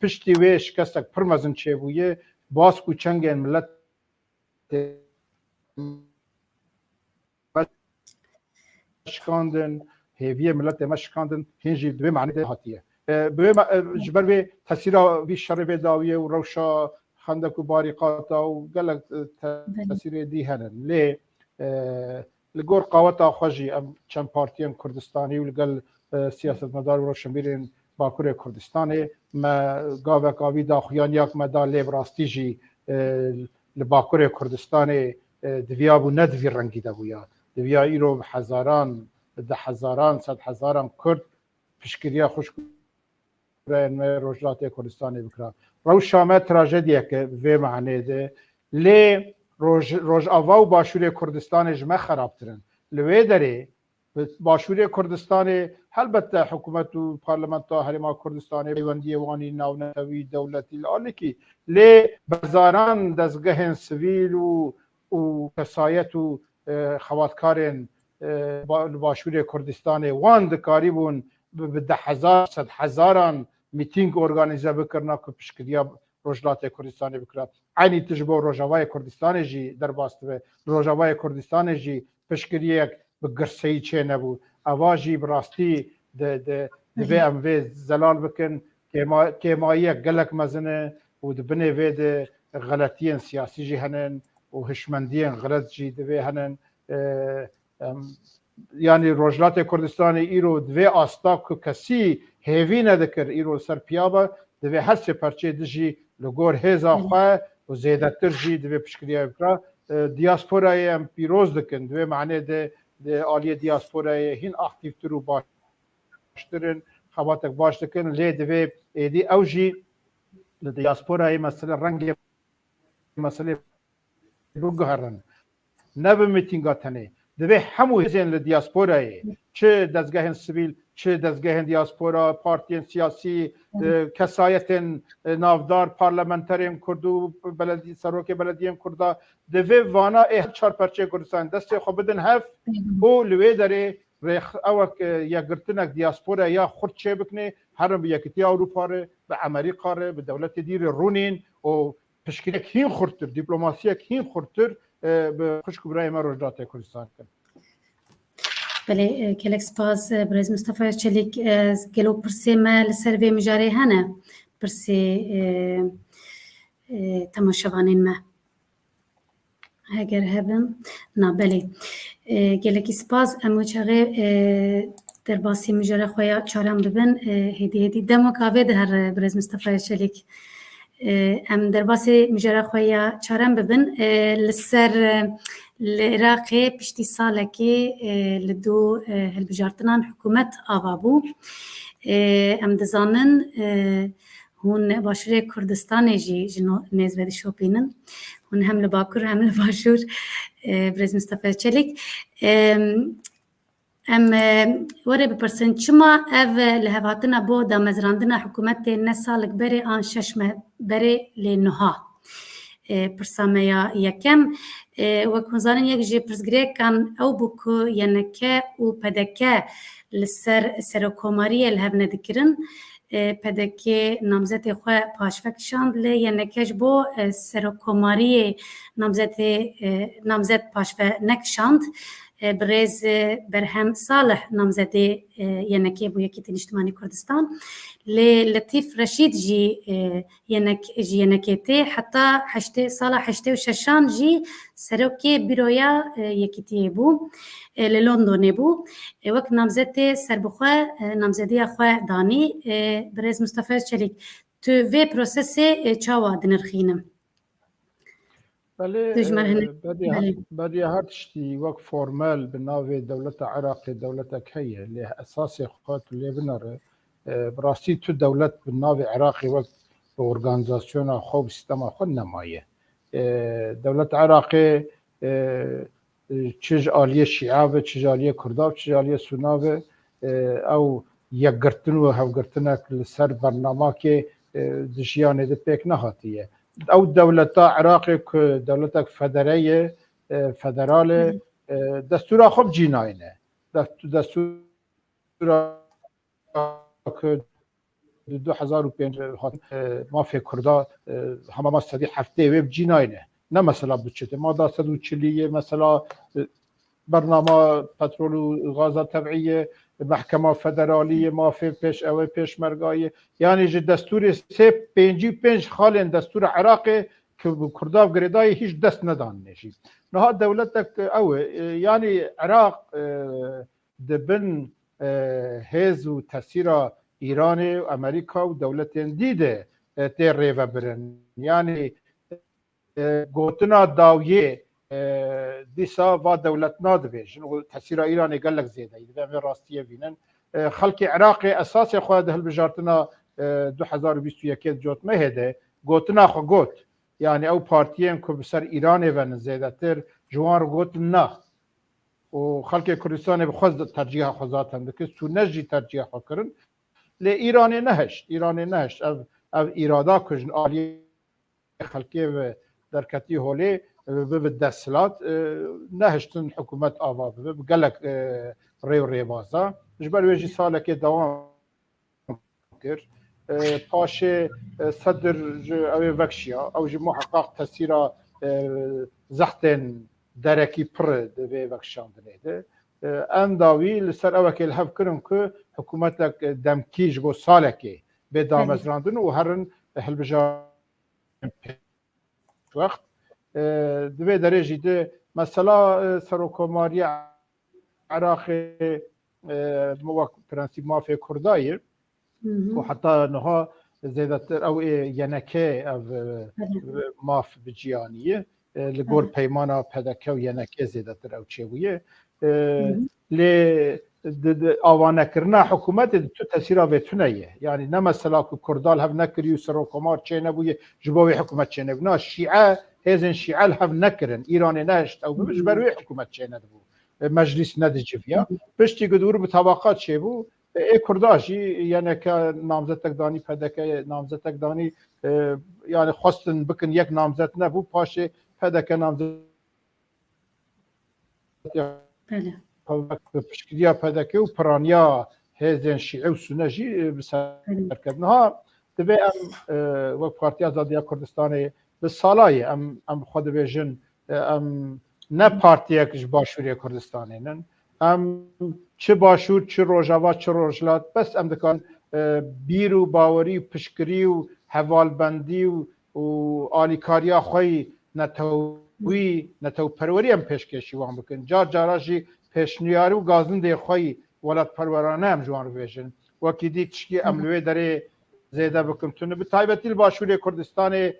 پشتی وی شکستک پرمزن چه بویه باز کو چنگین ملت شکاندن هیوی ملت ما شکاندن هنجی دوی معنی ده هاتیه جبر وی تاثیر وی شر وی داویه و روشا خندق و باریقاتا و گلک تاثیر دی هنن لی لگور قاوتا خوشی ام چند پارتیم کردستانی و لگل سیاست مدار و روشنبیرین باکور کردستانی ما گاوه قاوی دا خویان یک مدا لی براستی جی لباکور کردستانی دویابو ندوی رنگی دا بویا دویا ایرو هزاران ده هزاران صد هزاران کرد پشکریا خوش کرن روجلات کردستانی بکرا روشامه تراژدیه که وی معنی ده لی روج آوا و باشوری کردستان جمع خرابترن لوی داره باشوری کردستان البته حکومت و پارلمانت هرما کردستان پیوندی وانی ناونتوی دولتی لالکی لی بازاران دزگاه سویل و کسایت و خواتکارن باشوری کردستان وان دکاری بون به 10,000 100,000 میتینگ ارگانیزه بکرنا که پشکریا روجلات کردستانی بکرد عینی تجربه روجاوای کردستان جی در باسته روجاوای کردستان جی پشکری یک بگرسی چه نبود اواجی براستی د ام وی زلال بکن که ما یک گلک مزنه و دبنه وی د غلطیان سیاسی جی هنن و هشمندیان غلط جی دوی هنن یعنی روجلات کردستان ایرو دوی آستا که کسی هیوی ندکر ایرو سر پیابه دوی هر سه پرچه دجی لگور هزا خواه و زیده تر جی دوی پشکریه بکرا دیاسپورای هم پیروز دکن دوی معنی ده آلی دیاسپورای هین اکتیو تر و باشترن خواتک باش دکن لی دوی ایدی او جی دیاسپورای مسئله رنگ مسئله بگهرن نبه میتینگات هنه دوی همو هزین لدیاسپورای چه دزگاه سویل چه دزگاه دیاسپورا پارتیان سیاسی کسایت نافدار پارلمانترین کردو بلدی سروک بلدیم کردا دوی وانا چهار پرچه کردستان دسته خو بدن هف او لوی داره اوک یا گرتنک دیاسپورا یا خود چه بکنه هرم یکتی اروپا ره به امریکا ره به دولت دیر رونین و پشکیک هین خورتر دیپلماسی هین خورتر به خوش برای ما روجلات کردستان کرد. بله کلک سپاس برز مصطفی چلیک گلو پرسه ما لسروی مجاره هنه پرسه تماشاوانین ما اگر هبم نه بله گلک سپاس امو چاقه در باسی مجاره خویا چارم ببن هدی دمو کاوه ده برز مصطفی چلیک ام در باسی مجاره خویا چارم ببن لسر العراق پشتی ساله که لدو هلبجارتنان حکومت آوابو ام دزانن هون باشور کردستان جی جنو نزوه دی شوپینن هون هم لباکر هم لباشور برز مصطفی چلیک ام وره بپرسن چما او لهواتنا بو دا مزراندنا حکومت نسالک بری آن ششمه بری لنها پرسامه یکم وەک زانین یەک ژێ پرسگرێکان ئەو بوو یەنەکە و پەدەکە لەسەر سەرۆکۆماریە لە هەڤنە دەکردن پەدەکێ نامزەتێ خۆ پاشفەکشاند لێ یەنەکەش بۆ سەرۆکۆماریە نامزەت پاشفە نەکشاند برێز بەرهەم ساڵح نامزەتێ یەنەکێ بۆ یەکێتی نیشتمانی کوردستان لێ لەتیف ڕەشید ژی یەنەکێتێ حتا ساڵە 86 ژی سەرۆکێ بیرۆیا یەکێتیە بوو لە لۆندۆنێ بوو وەک نامزەتێ سەربخوا نامزەدیە خوا دانی برێز مستەفا چەلیک تو vê prosesê çawa dinirxînim بدي هر تشتي وك فورمال بناوي دولة عراق دولة كهية اللي أساسي خاط اللي بنر براسي تو دولة بناوي عراقي وك أورغانيزاسيون خوب سيستم خدنا مايه دولة عراقي تشج آلية شيعة تشج آلية كرداب تشج آلية سوناوي أو يقرتنو هاوقرتنك لسر برنامج دجيانه ده بيك نهاتيه او دولتا عراقي دولتك فدريه فدرال دستور خوب جیناینه دستور که 2005 مافیا کردا همه ما صدی هفته ویب جیناینه نه مثلا بچته ما دا 140 مثلا برنامه پترول و غاز طبیعی محکمه فدرالی مافیا پیش او پیشمرگای یعنی دستور 355 خالن دستور عراق که کردا و گردای هیچ دست ندان نشید نه دولتك او يعني عراق دبن هز و تاثیر ایران و امریکا و دولتین دیده تیر ریوه برن یعنی گوتنا داویه دیسا و دولت نادبیشن و تاثیر ایران گلک زیده ایده و راستیه بینن خلق عراق اساس خود هل بجارتنا 2021 جوت مهده گوتنا خو گوت يعني او بارتيين كو بسر ايراني ون زيادتر جوان گوت نه و خلق كردستان بخوز ترجيح خوزاتن دك سو نجي ترجيح کرن لی ایرانی نهشت او ایرادا کجن آلی خلقی و درکتی هولی به دستلات نهشتن حکومت آوا به گلک ریو ریوازا جبر ویجی ساله که دوام کرد پاش صدر او وکشیا او جی محقق تاثیر زختن درکی پر به وکشان دنیده ام داوی لسر اوکی الهف کرن که حکومتك دمکیج بو ساله که به دامزراندن و هرن هلبجار وقت دوی درجه ده مثلا سروکماری عراق پرنسیب مافی کردایی و حتی نها زیادتر او ینکه او ماف بجیانیه لگور پیمانا پدکه و ینکه زیادتر او چویه لی آوانه کرنا حکومت تو تاثیر آویتونه یعنی نه مثلا که کردال هم نکری و سروکمار چه نبویه جباوی حکومت چه نبو نه شیعه هزین شیعه هم نکرن ایران نشت او بمش بروی حکومت چه نبو مجلس ندجفیا پشتی گدور به طبقات چه بو ای کرداشی یعنی که نامزدک دانی پدکه نامزدک دانی یعنی خواستن بکن یک نامزد نبو پاشه پدکه نامزد به پشکریا پدکه و پرانیا هزین شیعه و سنجی بسر کردنها دبی ام و پارتی آزادی کردستان به سالای ام خود بیجن ام نه پارتی کش باشوری کردستانی نن ام چه باشور چه روجاوا چه روجلات بس ام دکان بیرو باوری پشکری و حوالبندی و آلیکاریا خوی نتوی نتو پروری ام پیشکشی وام بکن جار جاراشی پیشنیاری و گازن دی خوی ولات پرورانه ام جوان رو بیجن وکی دی چکی عملوی داره زیده بکن تونه به تایبتی باشوری کردستان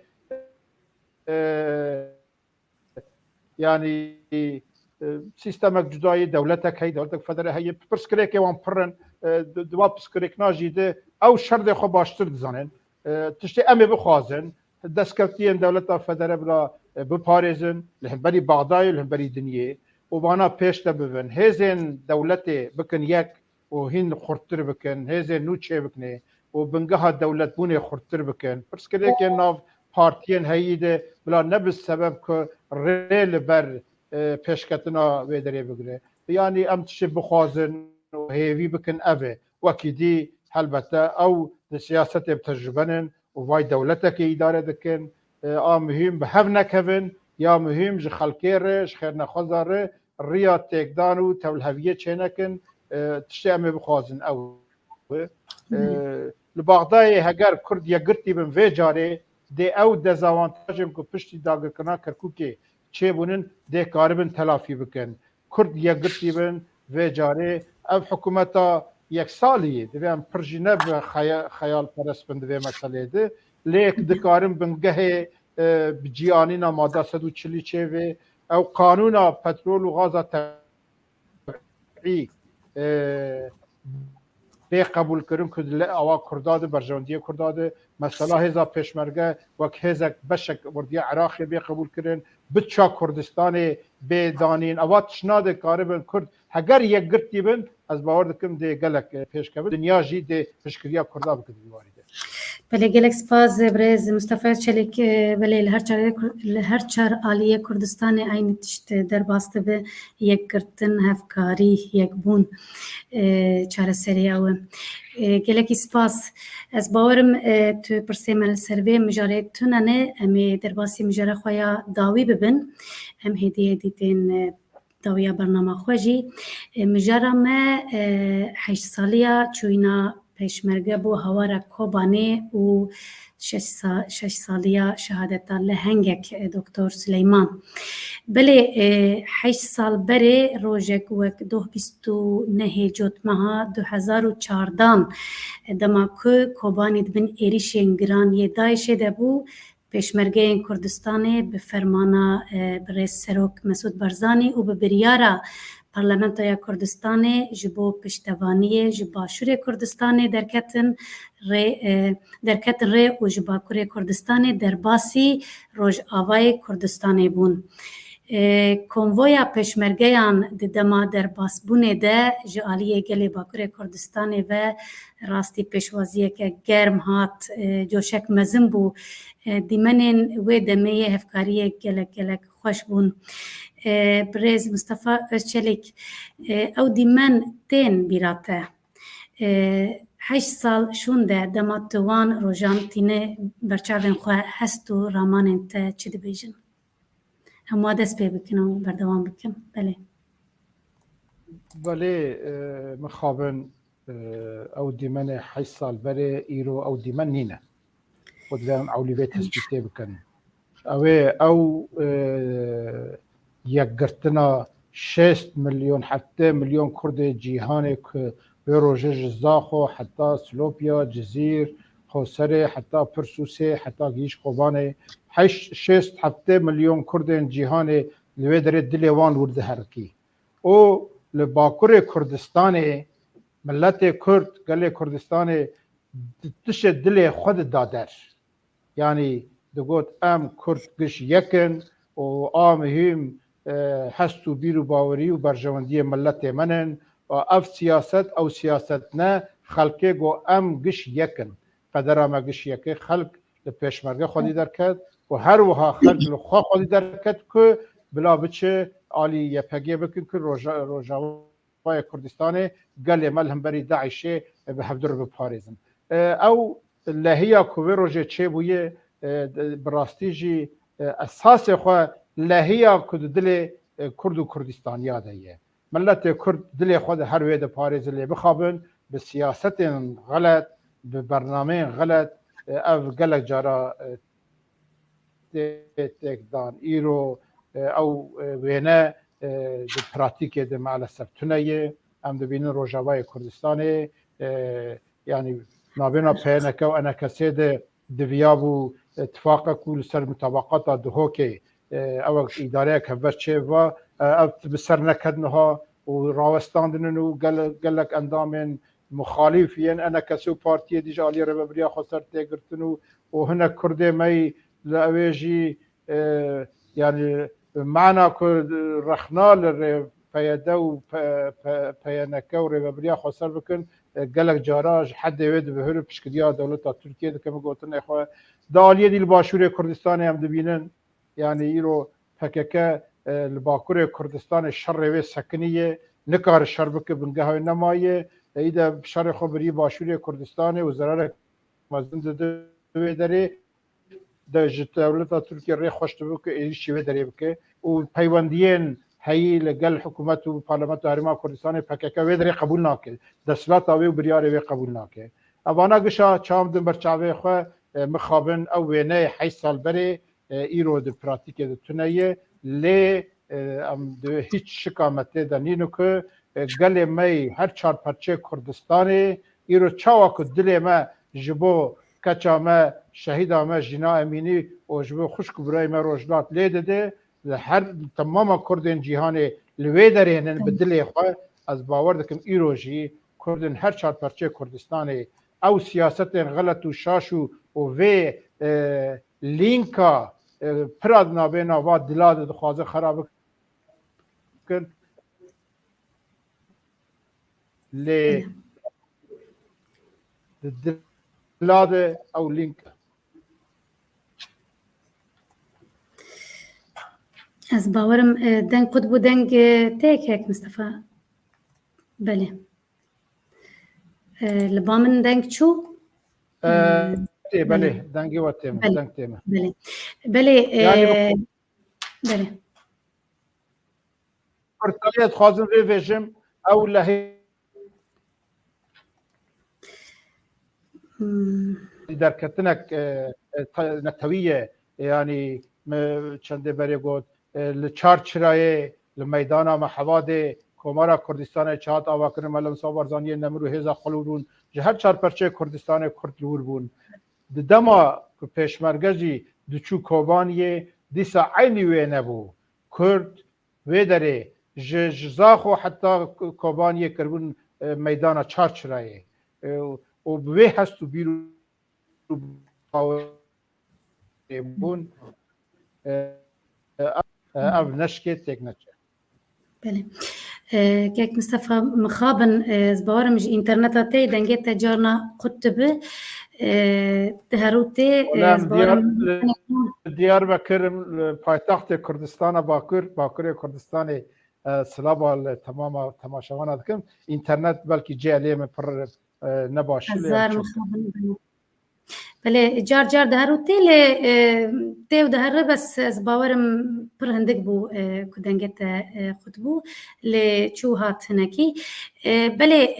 یعنی سیستمک جدای دولتک هی دولتک فدره هی پرسکریک وان پرن دوا پرسکریک ناجیده او شرد خو باشتر دزانن تشتی امی بخوازن دستکفتین دولت فدره بلا بپارزن لهم بری بغدای لهم بری دنیه و بانا پیش تبون هزین دولت بکن یک و هین خورتر بکن هزین نوچه بکنه و بنگاه دولت بونه خورتر بکن پرسکریک ناف پارتین هیده بلا نبس سبب که ریل بر پیشکتنا ویدری بگره یعنی ام تشی بخوازن و هیوی بکن اوه وکی دی البته او سیاست بتجربنن و وای دولتک اداره دکن مهم به هف نکوین یا مهم ج خلکی رش خیر نخوزا ره ریا تکدان و تولهویه چه نکن تشتی ام بخوازن او لبغدای هگر کرد یا گرتی بم وی جاره دی او دزاوانتاجم که پشتی داگرکنا کرکوکی چه بونن ده کاربن تلافی بکن کرد یا گرتی بن و جاره او حکومتا یک سالیه دویم پرژینه به خیال پرست بند و مسئله ده لیک دکارم بنگه بجیانی نا ماده 140 چه و او قانونا پترول و غاز طبیعی به قبول کردن که آوا کرداده برجاندی کرداده مثلا هزا پیشمرگه و که هزا بشک وردی عراقی به قبول کردن بچا کردستان به دانین آوا تشناده کاره بن کرد هگر یک گرتی بن از باور دکم ده گلک پیش کبه دنیا جی ده پیشکریا کردا بکد بیواری ده بله گلک سپاس برز مصطفی چلیک بله لهر چار آلیه کردستان این تشت در باسته به یک گرتن هفکاری یک بون چار سری او گلک سپاس از باورم تو پرسیمل سروی مجاره توننه امی در باسی مجاره خویا داوی ببن ام هدیه دیتین داویا برنامه خوشی مجاره ما 8 سالیا چوینا پیشمرگه بو هوارا کوبانه و 6 سالیا شهادت لهنگک دکتر سلیمان بله 8 سال بره روژک وک 29 جوت مها 2014 دما که کوبانید بن ایریشین گران یه دایشه دبو پیشمرگه کردستان به فرمانه برئیس سروک مسعود برزانی و به بریارا پارلمانتویا کردستان جبو پشتوانی جباشور کردستان درکتن ری و جباکور کردستان درباسی روز آوای کردستان بون کنویا پشمرگیان دما درباس بونه ده جالیه گلی باکور کردستان و راستی پیشوازیه که گرم هات جوشک مزم بو دیمنین و دمیه هفکاریه گلک خوش بون برز مصطفی ارچلیک او دیمن تین بیراته 8 سال شونده دماتوان روژان تینه برچاوین خواه هست و رامان انت چی دی بیجن هم دست پی بکن و بردوام بکن بله مخابن او دیمن 8 سال بره ایرو او دیمن نینه و دوام اولی بیت تثبیته بکن او یک گرتنا 6 میلیون 7 میلیون کرد جیهان که به روژه جزاخو حتی سلوپیا جزیر خوسره حتی پرسوسه حتی گیش قوبانه 6 7 میلیون کرد جیهان لوی در دلوان ورده هرکی او لباکور کردستان ملت کرد گله کردستان تش دل خود دادر یعنی دگوت ام کرد گش یکن و آمهم هست و بیر و باوری و برجواندی ملت منن و اف سیاست او سیاست نه خلقه گو ام گش یکن قدر ام گش یکه خلق لپیشمرگه خودی درکد و هر وها خلق لخوا خودی درکد که بلا بچه آلی یپگه بکن که روژاوای کردستان گل ملهم بری داعشه به هفدر بپارزن او لحیه کوی روژه چه بویه براستی جی اساس خو لحیه کد دل کرد و کردستان یاده ملت کرد دل خود هر وید پارز لی بخوابن به سیاست غلط به برنامه غلط او گلک جارا تکدان ایرو او وینه پراتیک ده مالسف تنیه ام دبین روجاوای کردستان یعنی نابینا پینکه و انا کسی ده دویابو اتفاق کول سر مطابقات دهو که او اداره کبر چه و او بسر نکدنها و راوستاندن و گلک اندامن مخالفین انا کسی و پارتی دیج آلی ربابریا خسر تگرتن و هنه کرده می لأویجی یعنی معنا که رخنال پیاده و پیانکه و ربابریا خسر بکن گلک جاراج حد وید به هر پشکدیا دولت ترکیه که میگوتن اخوه دالیه دیل باشور کردستان هم دبینن یعنی ایرو پککه لباکور کردستان شر و سکنیه نکار شر بکه بنگه های نمایه ایده شر خبری باشور کردستان و ضرر مزن دوی داره ده دولت ترکیه ری خوشت بکه ایشی و داره بکه و پیوندین هی لگل حکومت و پارلمانت و هرما کردستان پککه ویدری قبول ناکه دستلات آوی و بریاره وی قبول ناکه اوانا گشا چام دن برچاوه خواه مخابن او وینه 8 سال بره ایرو ده پراتیک ده تنیه لی ام ده هیچ شکامته ده نینو که گل می هر چار پرچه کردستانه ایرو چاوا که دل ما جبو کچا ما شهید ما جنا امینی و جبو خوشک برای ما روجلات لی ده هر تمام کردن جهان لوی درینن به دل خواه از باور دکم ایروژی کردن هر چار پرچه کردستان او سیاست غلط و شاشو و وی لینکا پراد نابینا و دلاد دخوازه خراب کن لی لاده او لینک از باورم دنگ قد بو دنگ تیک هک مصطفى بله لبا من دنگ چو بله دنگی و تیم بله دنگ تیم بله بله یعنی بله کردستانیت خوازن ری ویژم او لهی در کتنک نتویه یعنی چنده بری گود لچار چرایه لمیدانا محواده کمارا کردستان چهات آوا کرن ملم سابارزانی نمرو هزا خلورون جهر چار پرچه کردستان کرد لور بون دما پیشمرگجی دچو کوبانیه دیسا عینی وی نبو کرد وی داره جزاخو حتی کوبانیه کربون میدانا چار چرایه و به هستو بیرو بون او نشکه تک نچه بله كيك مصطفى مخابن زبارم جي انترنت تي دنجت جارنا قطبه تهروتي زبارم دیاربکر پایتخت کردستان باکور کردستان سلام تمام تماشاوان دکم اینترنت بلکه جالیم پر نباشه هزار مخابن بله جار جار دهروتي ل تيو دهر بس زباورم پر هندك بو كدنجت قطبو لچو هات هنكي بله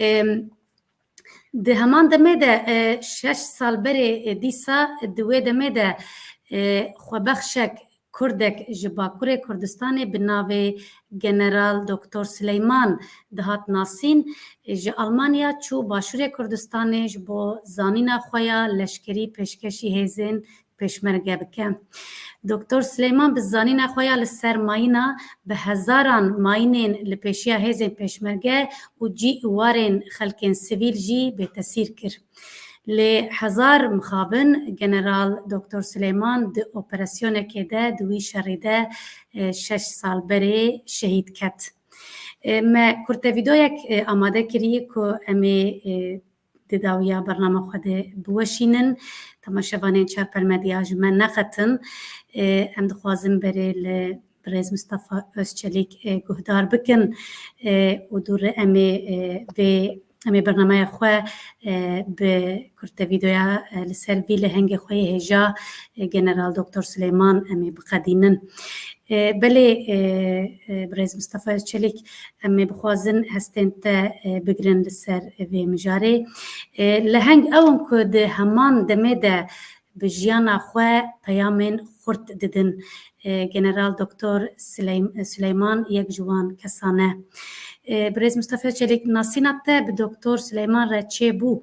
ده همان دمه ده 6 سال بره دیسا دوی دمه ده خوبخشک کردک جباکور کردستان بناوی جنرال دکتر سلیمان دهات ناسین ج آلمانیا چو باشور کردستان جبو زانینا خویا لشکری پیشکشی هیزن پیشمرگه بکه دکتر سلیمان بزانینا خویا لسر ماینا به هزاران ماینین لپیشیا هیزن پیشمرگه و جی وارن خلکن سیویل جی به تسیر کر لحزار مخابن جنرال دکتر سلیمان د اپراسیون که ده دوی شریده 6 سال بره شهید کت ما کرده ویدیو یک آماده کریه که امی داویا برنامه خود بوشینن تماشاوانین چارپل مدیاج من نقطن ام دخوازم بره برز مصطفى أسچلیک گهدار بکن و دور امی برنامه خواه به کرده ویدیویا لسر ویل هنگ خواه هجا جنرال دکتر سلیمان امی بقدینن بله برز مصطفى أسچلیک امی بخوازن هستین تا بگرن لسر وی مجاره لهنگ اوم که ده همان دمه ده بجیانا خواه پیامین خورد ددن جنرال دکتر سلیمان یک جوان کسانه برز مصطفى چلیک ناسینات به دکتر سلیمان را چه بو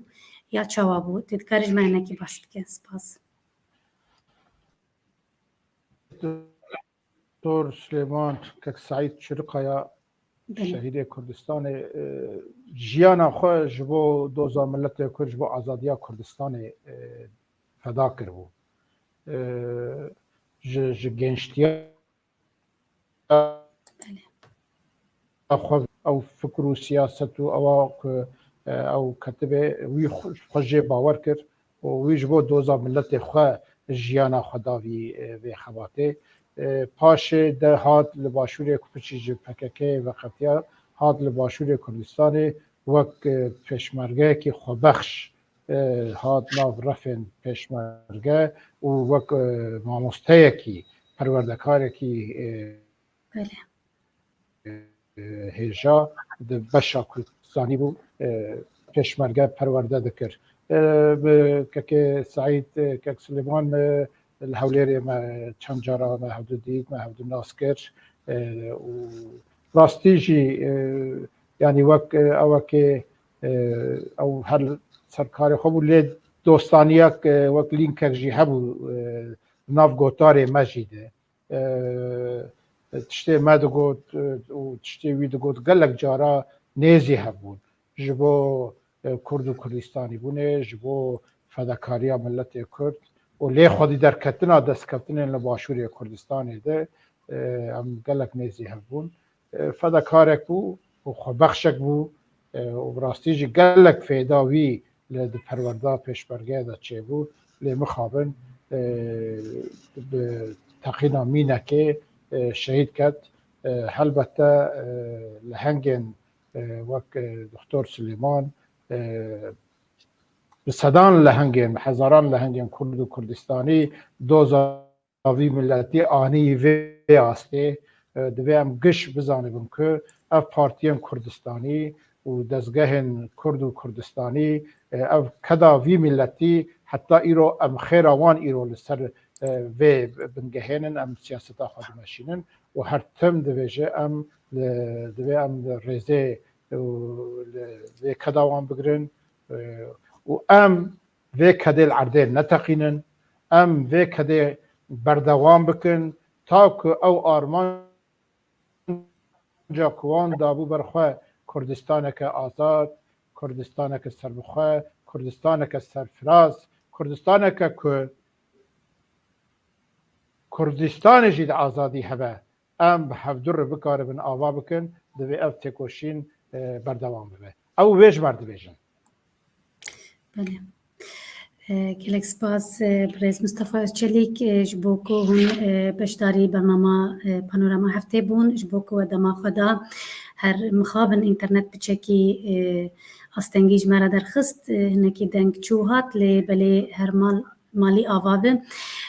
یا چوا بو تدکارج معنی کی باس بکن سپاس دکتر سلیمان که سعید شرقایا شهید کردستان جیانا خو جبو دوزا ملت کرد جبو آزادیا کردستان فدا کرد ج گنجتیا او فکر و سیاست او کتبه وی خوشی باور کرد و وی جبو دوزا ملت خو جیانا خداوی و خواته پاش ده هات لباشور کپچی پککه و خطیا هات لباشور کردستان وک پشمرگه که خوبخش هات ناو رفن پشمرگه و وک ماموسته کی پروردکار کی هجا ده بشا کردستانی بو پشمرگه پرورده دکر که سعید که سلیمان الهوليري ما تشانجارا ما هودديك ما هود الناسكر وراستيجي يعني وك اوكي او هل سركاري خبو لي دوستانياك وك لينكر جي هبو ناف غوتاري مجيده تشتي ما دغوت وتشتي وي دغوت قالك جارا نيزي هبون جبو كردو كردستاني بونه جبو فداكاريا ملت كرد و لی خودی در کتنا دست کتنا لباشوری کردستان ده هم گلک نیزی هبون فدا کارک بو و خبخشک بو و براستیجی گلک فیداوی ل پرورده پیشبرگه دا چه بود ل مخابن تقینا مینه که شهید کرد البته لهنگن وک دکتر سلیمان به صدان لهنگن هزاران لهنگن کرد و کردستانی دوزاوی ملتی آنی وی آسته دویم گش بزانیم که اف پارتیان کردستانی و دزگهن کرد و کردستانی اف کدا وی ملتی حتی ایرو ام خیروان ایرو لسر وی بنگهنن ام سیاستا خود ماشینن و هر تم دویجه ام ریزه وی کداوان بگرن و ام وی کده العرده نتقینن ام وی کده بردوام بکن تا که او آرمان جا کوان دابو برخواه کردستان که آزاد کردستان که سربخواه کردستان که سرفراز کردستان که کردستان جید آزادی هبه ام به هفدر بکاره بن آوا بکن دوی اف تکوشین بردوام ببه او ویج مرد بیجن بله gelek spas برز مصطفی چلیک جبو کو هون بشداری برنامه پانوراما هفته بون جبو کو دما خدا هر مخابن اینترنت بچکی استنگیج مرا درخست هنکی دنگ چوهات لی بلی هر مالی آوابه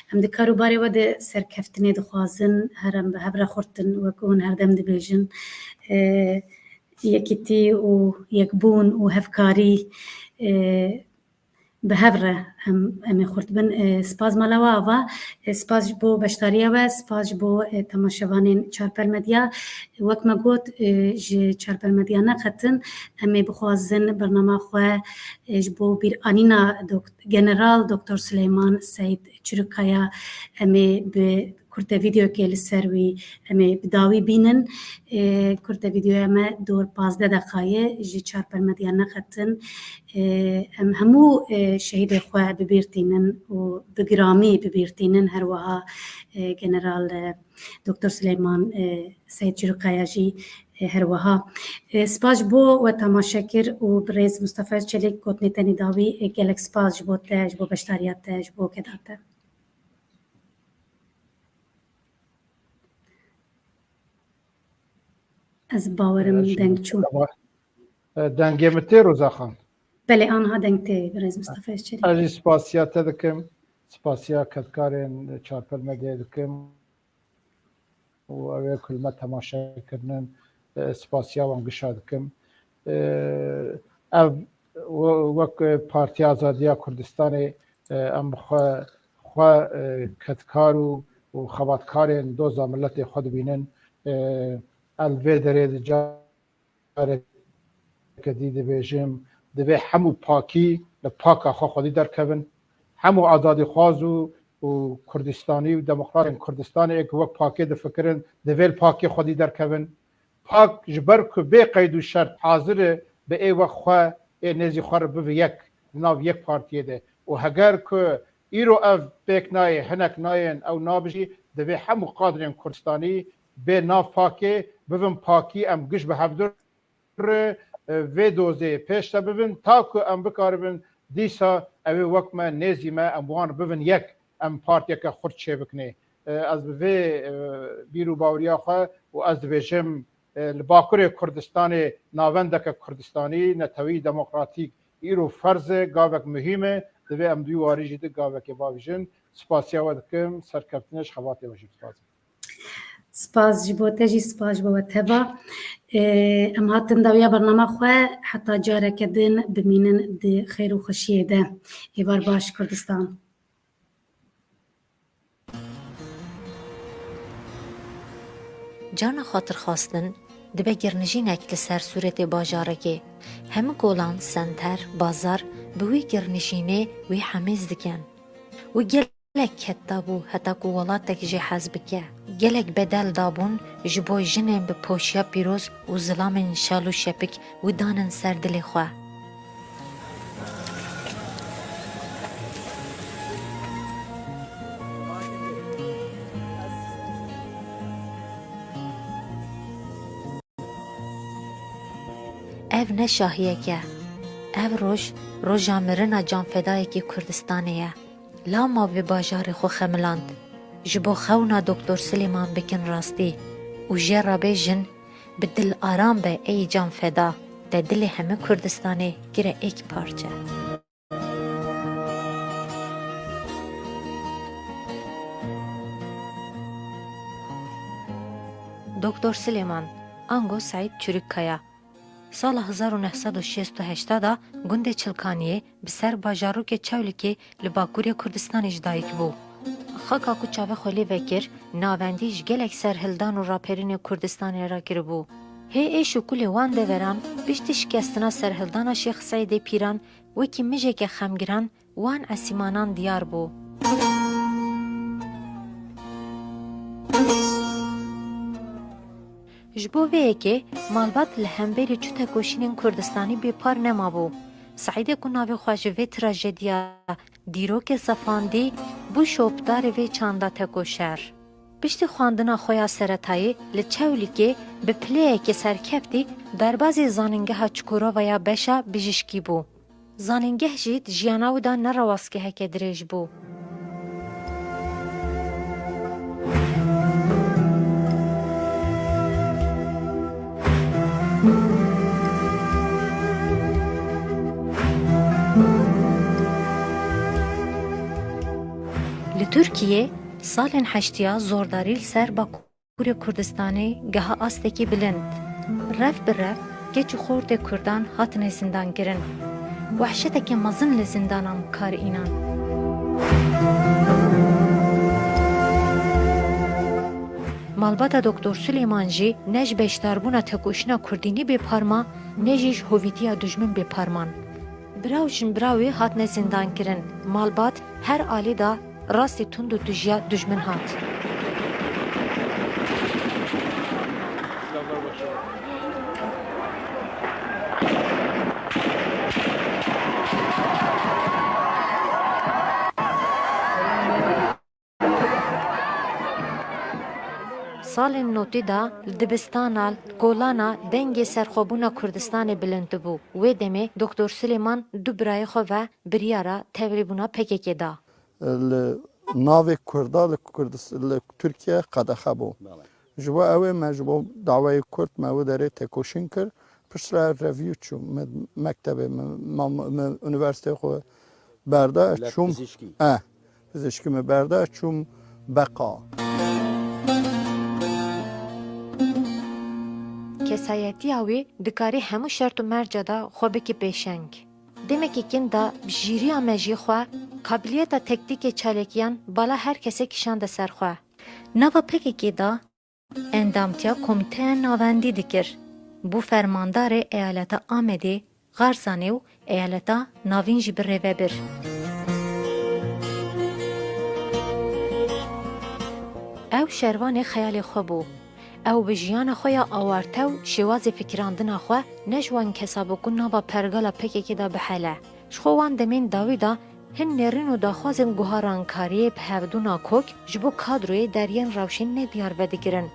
هم دکارو باری ود سرکفتنی دخوازن هرم به هبر خورتن وکون هر دم دبیجن یکیتی و یکبون و هفکاری به هفره امی خورد بن سپاس مالاوا و سپاس بو بشتاریا و سپاس بو تماشاوانین چارپل مدیا وقت ما گوت چارپل مدیا نخطن امی بخوازن برنامه خواه بو بیر آنینا جنرال دکتر سلیمان سید چروکایا امی به کرده ویدیو که لسروی امی بداوی بینن کرده ویدیو اما دور 15 دقایق جی چارپل مدیا نخطن ام همو شهید خواه ببیرتینن و بگرامی ببیرتینن هر وها جنرال دکتر سلیمان سید چروکایا جی هر وها سپاس بو و تماشاکر و برز مصطفی چلیک گوتنی تنی داوی گلک سپاس جبو تاج بو بشتاریات تاج بو کداته از باورم دنگ چون دنگی متی روزا خان بله آنها دنگ تی برز مصطفی چلیک از سپاسیات دکم سپاسیا کدکارن چارپل مدیا دکم و اوه کلمه تماشا کردن سپاسیا وان گشا دکم وک پارتی آزادیا کردستان ام خوا کدکار و خواتکارن دوزا ملت خود بینن الوی داره جاره کدی دبیجم دبی همو پاکی لپاکا خودی در کبن همو آزادی خواز و کردستانی و دموکرات کردستانی یک وقت پاکی ده فکرن دویل پاکی خودی در کبن پاک جبر که به قید و شرط حاضر به ای وقت خواه ای نزی خواه رو یک ناو یک پارتیه ده و هگر که ایرو اف بیک نای هنک ناین او نابجی دوی همو قادرین کردستانی به ناو پاکی ببین پاکی ام گش به هفدر و دوزه پیش تا ببین تا که ام بکاربین دیسا اوی وقت ما نیزی ما ام وان ببین یک ام پارتیا که خورد چه بکنه از به بیرو باوریا خواه و از بیجم لباکر کردستان ناوندک کردستانی نتوی دموکراتیک ایرو فرض گاوک مهمه دوی ام دوی واری جده گاوک باویجن سپاسیا ودکم سرکفتنش خواته وجود سپاس سپاس جبو تجی سپاس جبو تبا ام هاتن داویا برنامه خواه حتی جاره کدن بمینن دی خیر و خوشیه ده ایوار باش کردستان جانا خاطر خواستن دبه گرنجینک لسر صورت باجارکه همه گولان سنتر بازار بوی گرنجینه وی حمیز دکن و گلک کتابو حتی که ولاتک جه حزبکه گلک بدل دابون جبوی جنه به پوشیا پیروز و ظلام شالو شپک و دانن سر دل خواه ev ne şahiye ke, ev roja mirina canfedayekî Kurdistanê ye. Lama vê bajarê xwe xemiland. Ji bo xewna Doktor Silêman bikin rastî û jê rabêjin bi dil aram be ey canfeda te dilê hemû Kurdistanê gire ek parçe. Doktor Silêman Ango Saîd Çûrîkkaya Sala 1968 da gundê Çilkaniyê bi ser bajarokê Çewlikê li Bakurê Kurdistanê ji dayîk bû. Xaka ku çavê xwe lê vekir, navendî ji gelek serhildan û raperînê Kurdistanê ra kiribû. Hê êş û kulê wan deveran, piştî şikestina serhildana Şêx Seîdê Pîran, wekî mijeke xemgiran, wan esîmanan diyar bû. Ji bo vê yekê, malbat li hemberî çû tekoşînên Kurdistanî bêpar nemabû. Seîdê ku navê xwe ji vê trajediya dîrokê sefandî, bû şopdarê vê çanda tekoşer. Piştî xwandina xwe ya seretayî, li Çewlikê bi pileyekê serkeftî derbasê zanîngeha Çukurovaya Beşa bijîşkî bû. Zanîngeh jî jiyana wî da ne rawastgeheke dirêj bû. Li Tirkiyê salên heştiya zordarî li ser Bakurê Kurdistanê geha astekî bilind. Rev bi rev geç û xortê Kurdan hatine zindankirin. Wehşeteke mezin li zindanan kar înan. Malbata Doktor Silêman jî ne ji beşdarbûna tekoşîna Kurdînî bêparma, ne jî ji hovîtiya dijmin bêparman. Birav jin birawê hatine zindankirin. Malbat her alî da rastî tund û dujiya dijmin hat. Salên notî da li dibistana Golana dengê serxwebûna Kurdistanê bilind bû. Wê demê Doktor Silêman du birayê xwe ve biryara tevlîbûna PKK da. Navê Kurda li Tirkiye qedexe bû. Ji bo ew ê me ji bo dawayê Kurd me wê derê tekoşîn kir. Piştre revî çûm mektebê me üniversiteyê xwe berda çûm pizîşkî me berda çûm Beqa. Kesayetiya wê dikarî hemû şert û merca da xwe bike pêşeng. Demekî kin da bi jîriya me jî xwe kabiliyeta teknîkê çalekiyan bala her kesê kişande ser xwe. Nava PKK da endamtiya komîteya navendî dikir. Bû fermandarê eyaleta Amedê, Garzanê û eyaleta Navîn jî bi rêve bir. Ew şervanê xeyalê xwe bû. Ew bi jiyana xwe ya awarte û şêwazê fikirandina xwe ne ji wan kesabû ku nava pergala PKK da bihele. Ji xwe wan demên dawî da hin nêrîn û daxwazên guharankariyê bi hevdûna kok ji bo kadroyê deryên rewşên nediyar vedigirin.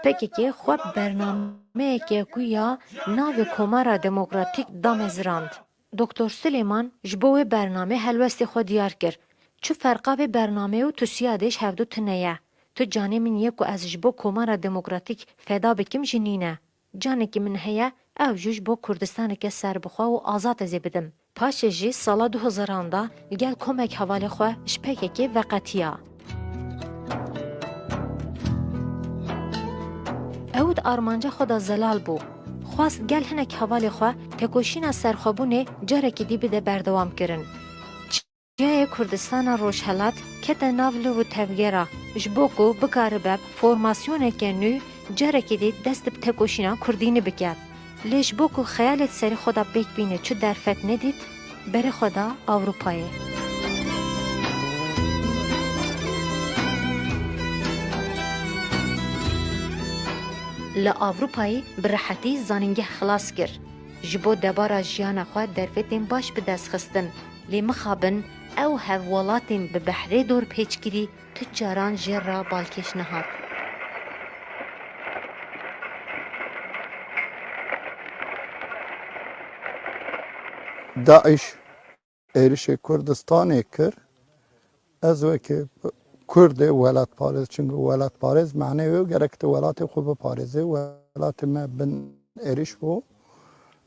PKK xwe bernameyekê ku ya navê Komara Demokratîk da mezirand. Doktor Silêman ji bo wê bername helwestê xwe diyar kir. Çi ferqa vê bername û tu siyadê ji hevdû tune ye. Tu canê min ye ku ez ji bo Komara Demokratîk feda bikim jî nîne. Canekî min heye ew jî ji bo Kurdistaneke serbixwe û azad ez ê bidim. Paşê jî sala 2000 da gel komek hevalê xwe ji PKK veqetiya. Ew di armanca xwe da zelal bû. Xwast gel hinek hevalê xwe tekoşîna serxwebûnê carekî dî bide berdewam kirin. Ciyayê Kurdistana Rojhelat kete nav li û tevgera ji bo ku bikaribe formasyoneke nû carekî dî dest bi tekoşîna Kurdînê bike. Lê ji bo ku xeyalê serî xwe da pêk bîne çi derfet nedît, berê xwe da Ewropayê. Li Ewropayê bi rehetî zanîngeh xilas kir. Ji bo debara jiyana xwe derfetên baş bi dest xistin. Lê mixabin ew hevwelatên bi behrê dor pêçgirî ti caran jêr ra balkêş nehat. Daesh êrişê Kurdistanê kir ez wekî Kurdê welatparêz çünkü welatparêz meعنê wê gerek tu welatê xwe biparêzî welatê me bin êriş bû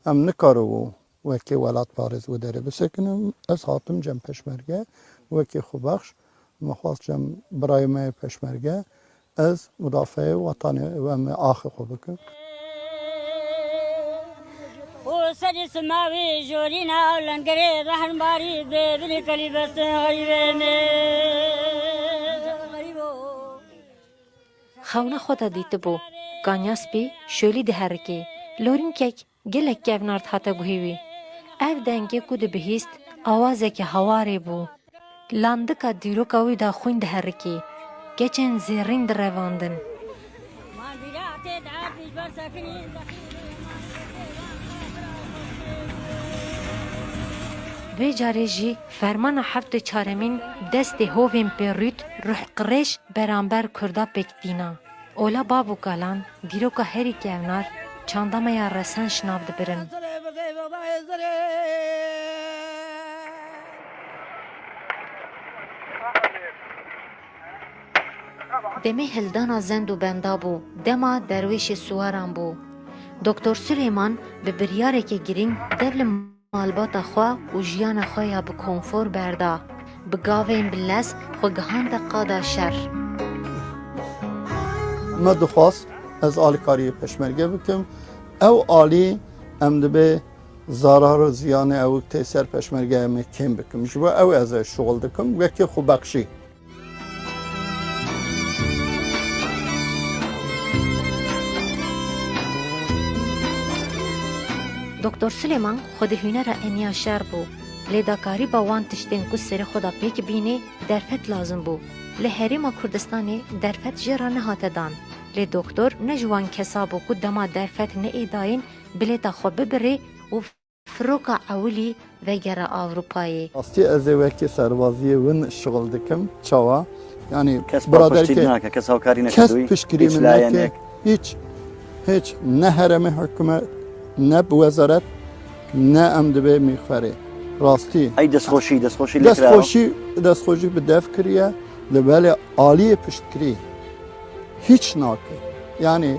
em nikaribû wekî welatparêz wê derê bisekinin ez hatim cem peşmerge wekî xwebexş me xwast cem birayê me peşmerge ez müdafaa watanê ve me axê xwe bikim. سری سماوی جورینا لنگری رهنماری ببینی کلی بستن غریبه Xewna xwe de dîtibû, ganya spî şolî diherike, lorînkek gelek kevnard hate guhîwî. Ev dengê ku dibihîst, awazeke hewarê bû. Landika dîroka wî da xwîn diherike, geçên zêrîn direvandin. Vê carê jî fermana heftê çaremîn destê hovên pêrût ruhqirêj beramber Kurda pêkdîna. Ola babû kalan, dîroka herî kevnar, çandameya resen şinav dibirin. Demê hildana zend û benda bû, dema derwêşê swaran bû. Doktor Süleyman bi biryarekê girîng dev li malbata xwe û jiyana xwe ya bi konfor berda. Bi gavên bilez xwe gihanda qada şer. Me dixwast ez alîkariyê peşmerge bikim. Ew alî em dibe zarar û ziyanê ew tê ser peşmergeya me kêm bikim. Ji bo ew ez ê şuğul dikim wekî xwebexşî. Doktor Süleyman xwe di hûnera eniya şer bû. Lêdakarî ba wan tiştên ku serê xwe da pêk bînê derfet lazim bû. Li Herêma Kurdistanê derfet jê re nehate dan. Lê doktor ne ji wan kesa bû ku dema derfet neêdayîn bilêta xwe bibirê û firoka ewilî vegere Avrupayê. Astî ez ê wekî serbaziyê win şuğul dikim çawa. Yani kes biraderke nake, kes hawkarî neke kes dûî, piştgirî hiç min laye neke hiç ne heremê hikûmet ne bi wezaret ne em dibe mîxferê. Rastî Ey destxoşî lê kira. destxoşî bi dev kiriye li belê aliyê piştkirî hiç nake. Yani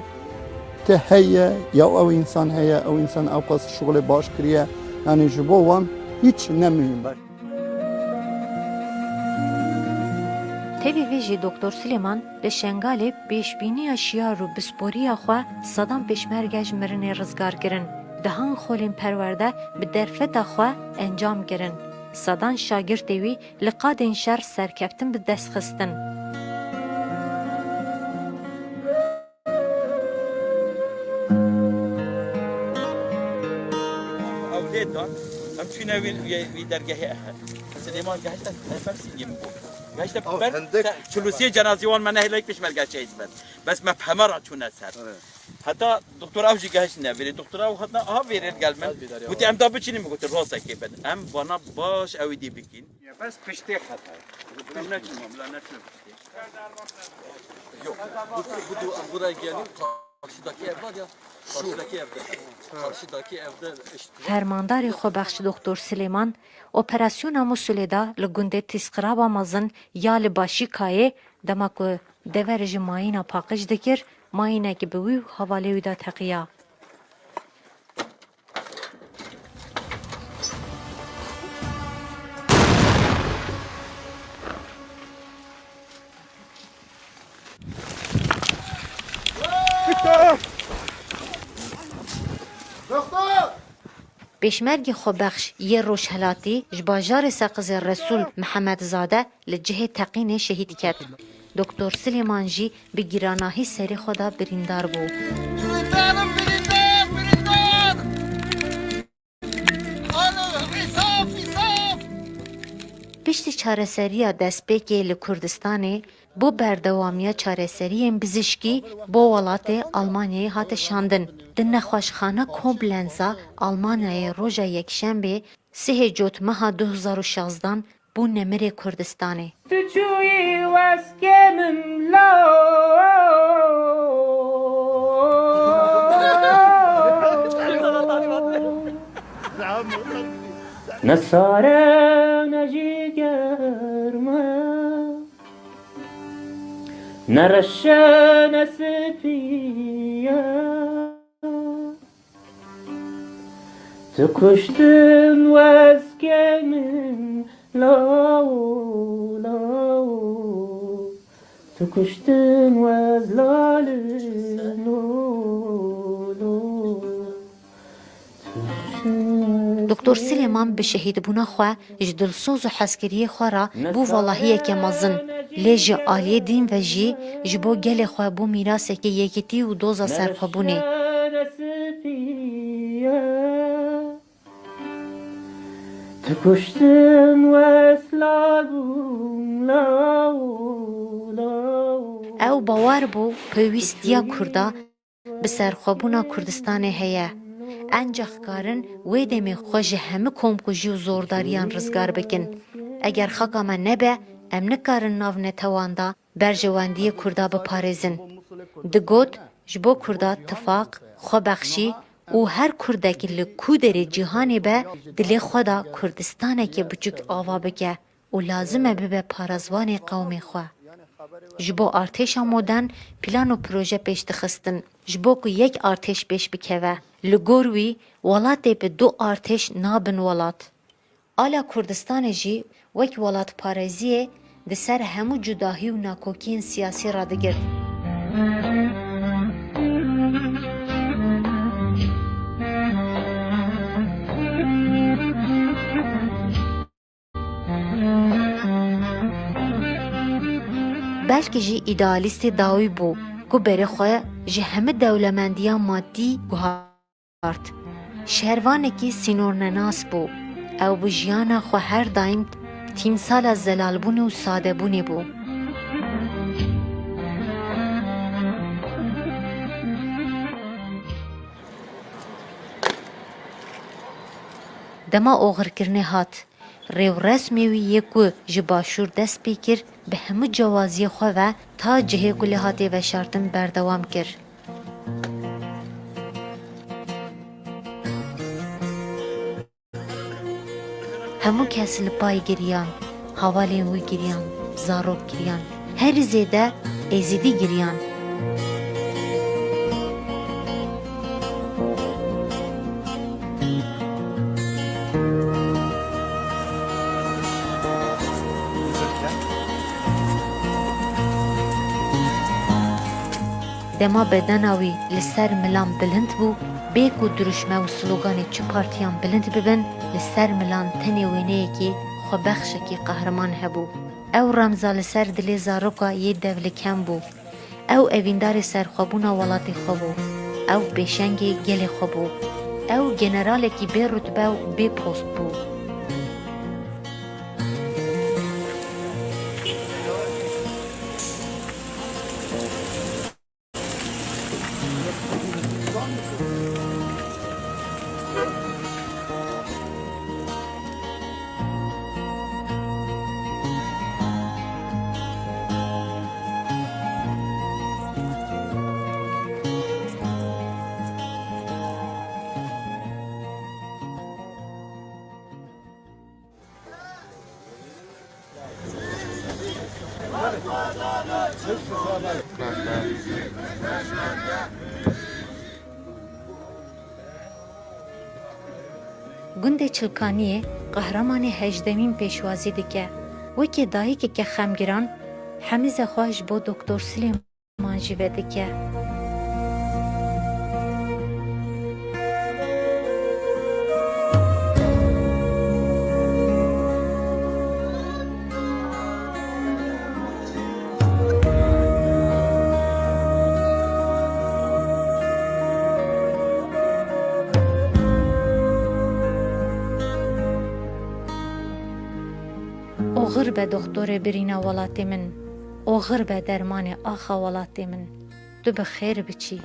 te heye ya ew insan heye ew insan ew qas şuğulê baş kiriye yani ji bo wan hiç ne mühim. Tevî vê jî Doktor Süleyman li Şengalê pêşbîniya şiyar û bisporiya xwe sadan pêşmerge ji mirinê rizgar kirin. Dihan xolên perwerde bi derfeta xwe encam kirin. Sadan şagirtê wî li qadên şer serkeftin bi dest xistin. Evdeydan, em çûne wî dergehê Süleyman gehişte nefersîyim bû. Gehişte ber çulûsiyê cenazî wan me nehêlek pêşmerge çêyiz ben. Bes me hemera çûne ser. Heta doktor ew jî gehiştine verê. Doktor ew hatna aha verê gel min. Gote em da biçînî min gote rosekê ben. Em bana baş ew dî bikin. Bes piştê xeta. Em neçûn bila neçûn piştê. Yok. Bu buraya gelin karşıdaki ev var ya. Karşıdaki evde. Karşıdaki evde işte. Fermandarê xwebexş Doktor Süleyman, operasyona Musulê da li gundê tîsxiraba mezin ya li Başîkayê dema ku dever ji mayîna paqij dikir, mayînekî bi wî hevalê wî da teqiya. Pêşmergê xwebexş yê Rojhilatî ji bajarê Seqizê Resul Mihemedzade li cihê Teqînê şehîd ket. Doktor Süleyman jî bi gîranahî serê xwe da birîndar bû. Piştî çareseriya destpêkê li Kurdistanê, bo berdewamiya çareseriyên bizîşkî bo welatê Almanyayê hate şandin. Di nexweşxana Koblenza Almanyayê roja yekşembê sihê cotmeha 2016 bû Nemirê Kurdistanê. نساره نجیگرمه نرشه نسپیه تو کشتن و از گمن لاو تو کشتن و از لالن دکتر سلیمان به شهید بونا خو جدل سوز و حسکری خو را بو والله که مزن لیج عالی دین و جی جبو گل خو بو میراث که یکیتی و دوزا سرخبونه تو کشتن و اسلام او باور بو پویستیا کردا به سرخبونا کردستان هیه انجخ کارن وی دمی خوش همه کمکوژی و زورداریان رزگار بکن. اگر خاکا من نبه ام نکارن ناو نتواندا برجواندی کردا بپارزن. دگوت جبو کردا تفاق، خوبخشی و هر کردکی لکو داری جهانی به دلی خدا کردستانه که بچوک آوا بگه و لازمه ببه پارزوان قومی خواه. جبو ارتشا مدن پلان و پروژه پیش دخستن. جبو که یک ارتش پیش بکوه. لگوروی ولاتی به دو ارتش نابن ولات. آلا کردستان جی وک ولات پارزیه ده سر همو جداهی و ناکوکین سیاسی را دگرد. بلکه جی ایدالیست داوی بو که بره خواه جی همه دولمندیان مادی گوهارد. شهروانه که سینور نناس بو او بجیانا خواه هر دایم تیمسال از زلالبون و ساده بونی بو. دما اوغر کرنه هات ریو رسمی وی یکو جباشور دست پیکر به همه جوازی خواه و تا جهه کلی هاتی و شارتن بردوام کر. همو کس لپای گریان، حوالین وی گریان، زاروک گریان، هر زیده ایزیدی گریان. دما بدناوی لسر ملان بلند بو بیکو درشمه و سلوگانی چو پارتیان بلند ببن لسر ملان تنی وینه کی خو بخشه کی قهرمان هبو او رمزا لسر دلی زاروکا یه دول کم بو او اویندار سرخوابونا ولاتی خوبو او بشنگی گل خوبو او جنرال کی بی رتبه و بی پوست بو گنده چلکانیه قهرمان هجدمین پیشوازی دکه وکی دایی که خمگران حمیز خواهش با دکتر سلیمان جیوه دکه اوغر به دکتر برینا ولاتی من اوغر به درمان آخا ولاتی من تو بخیر بچی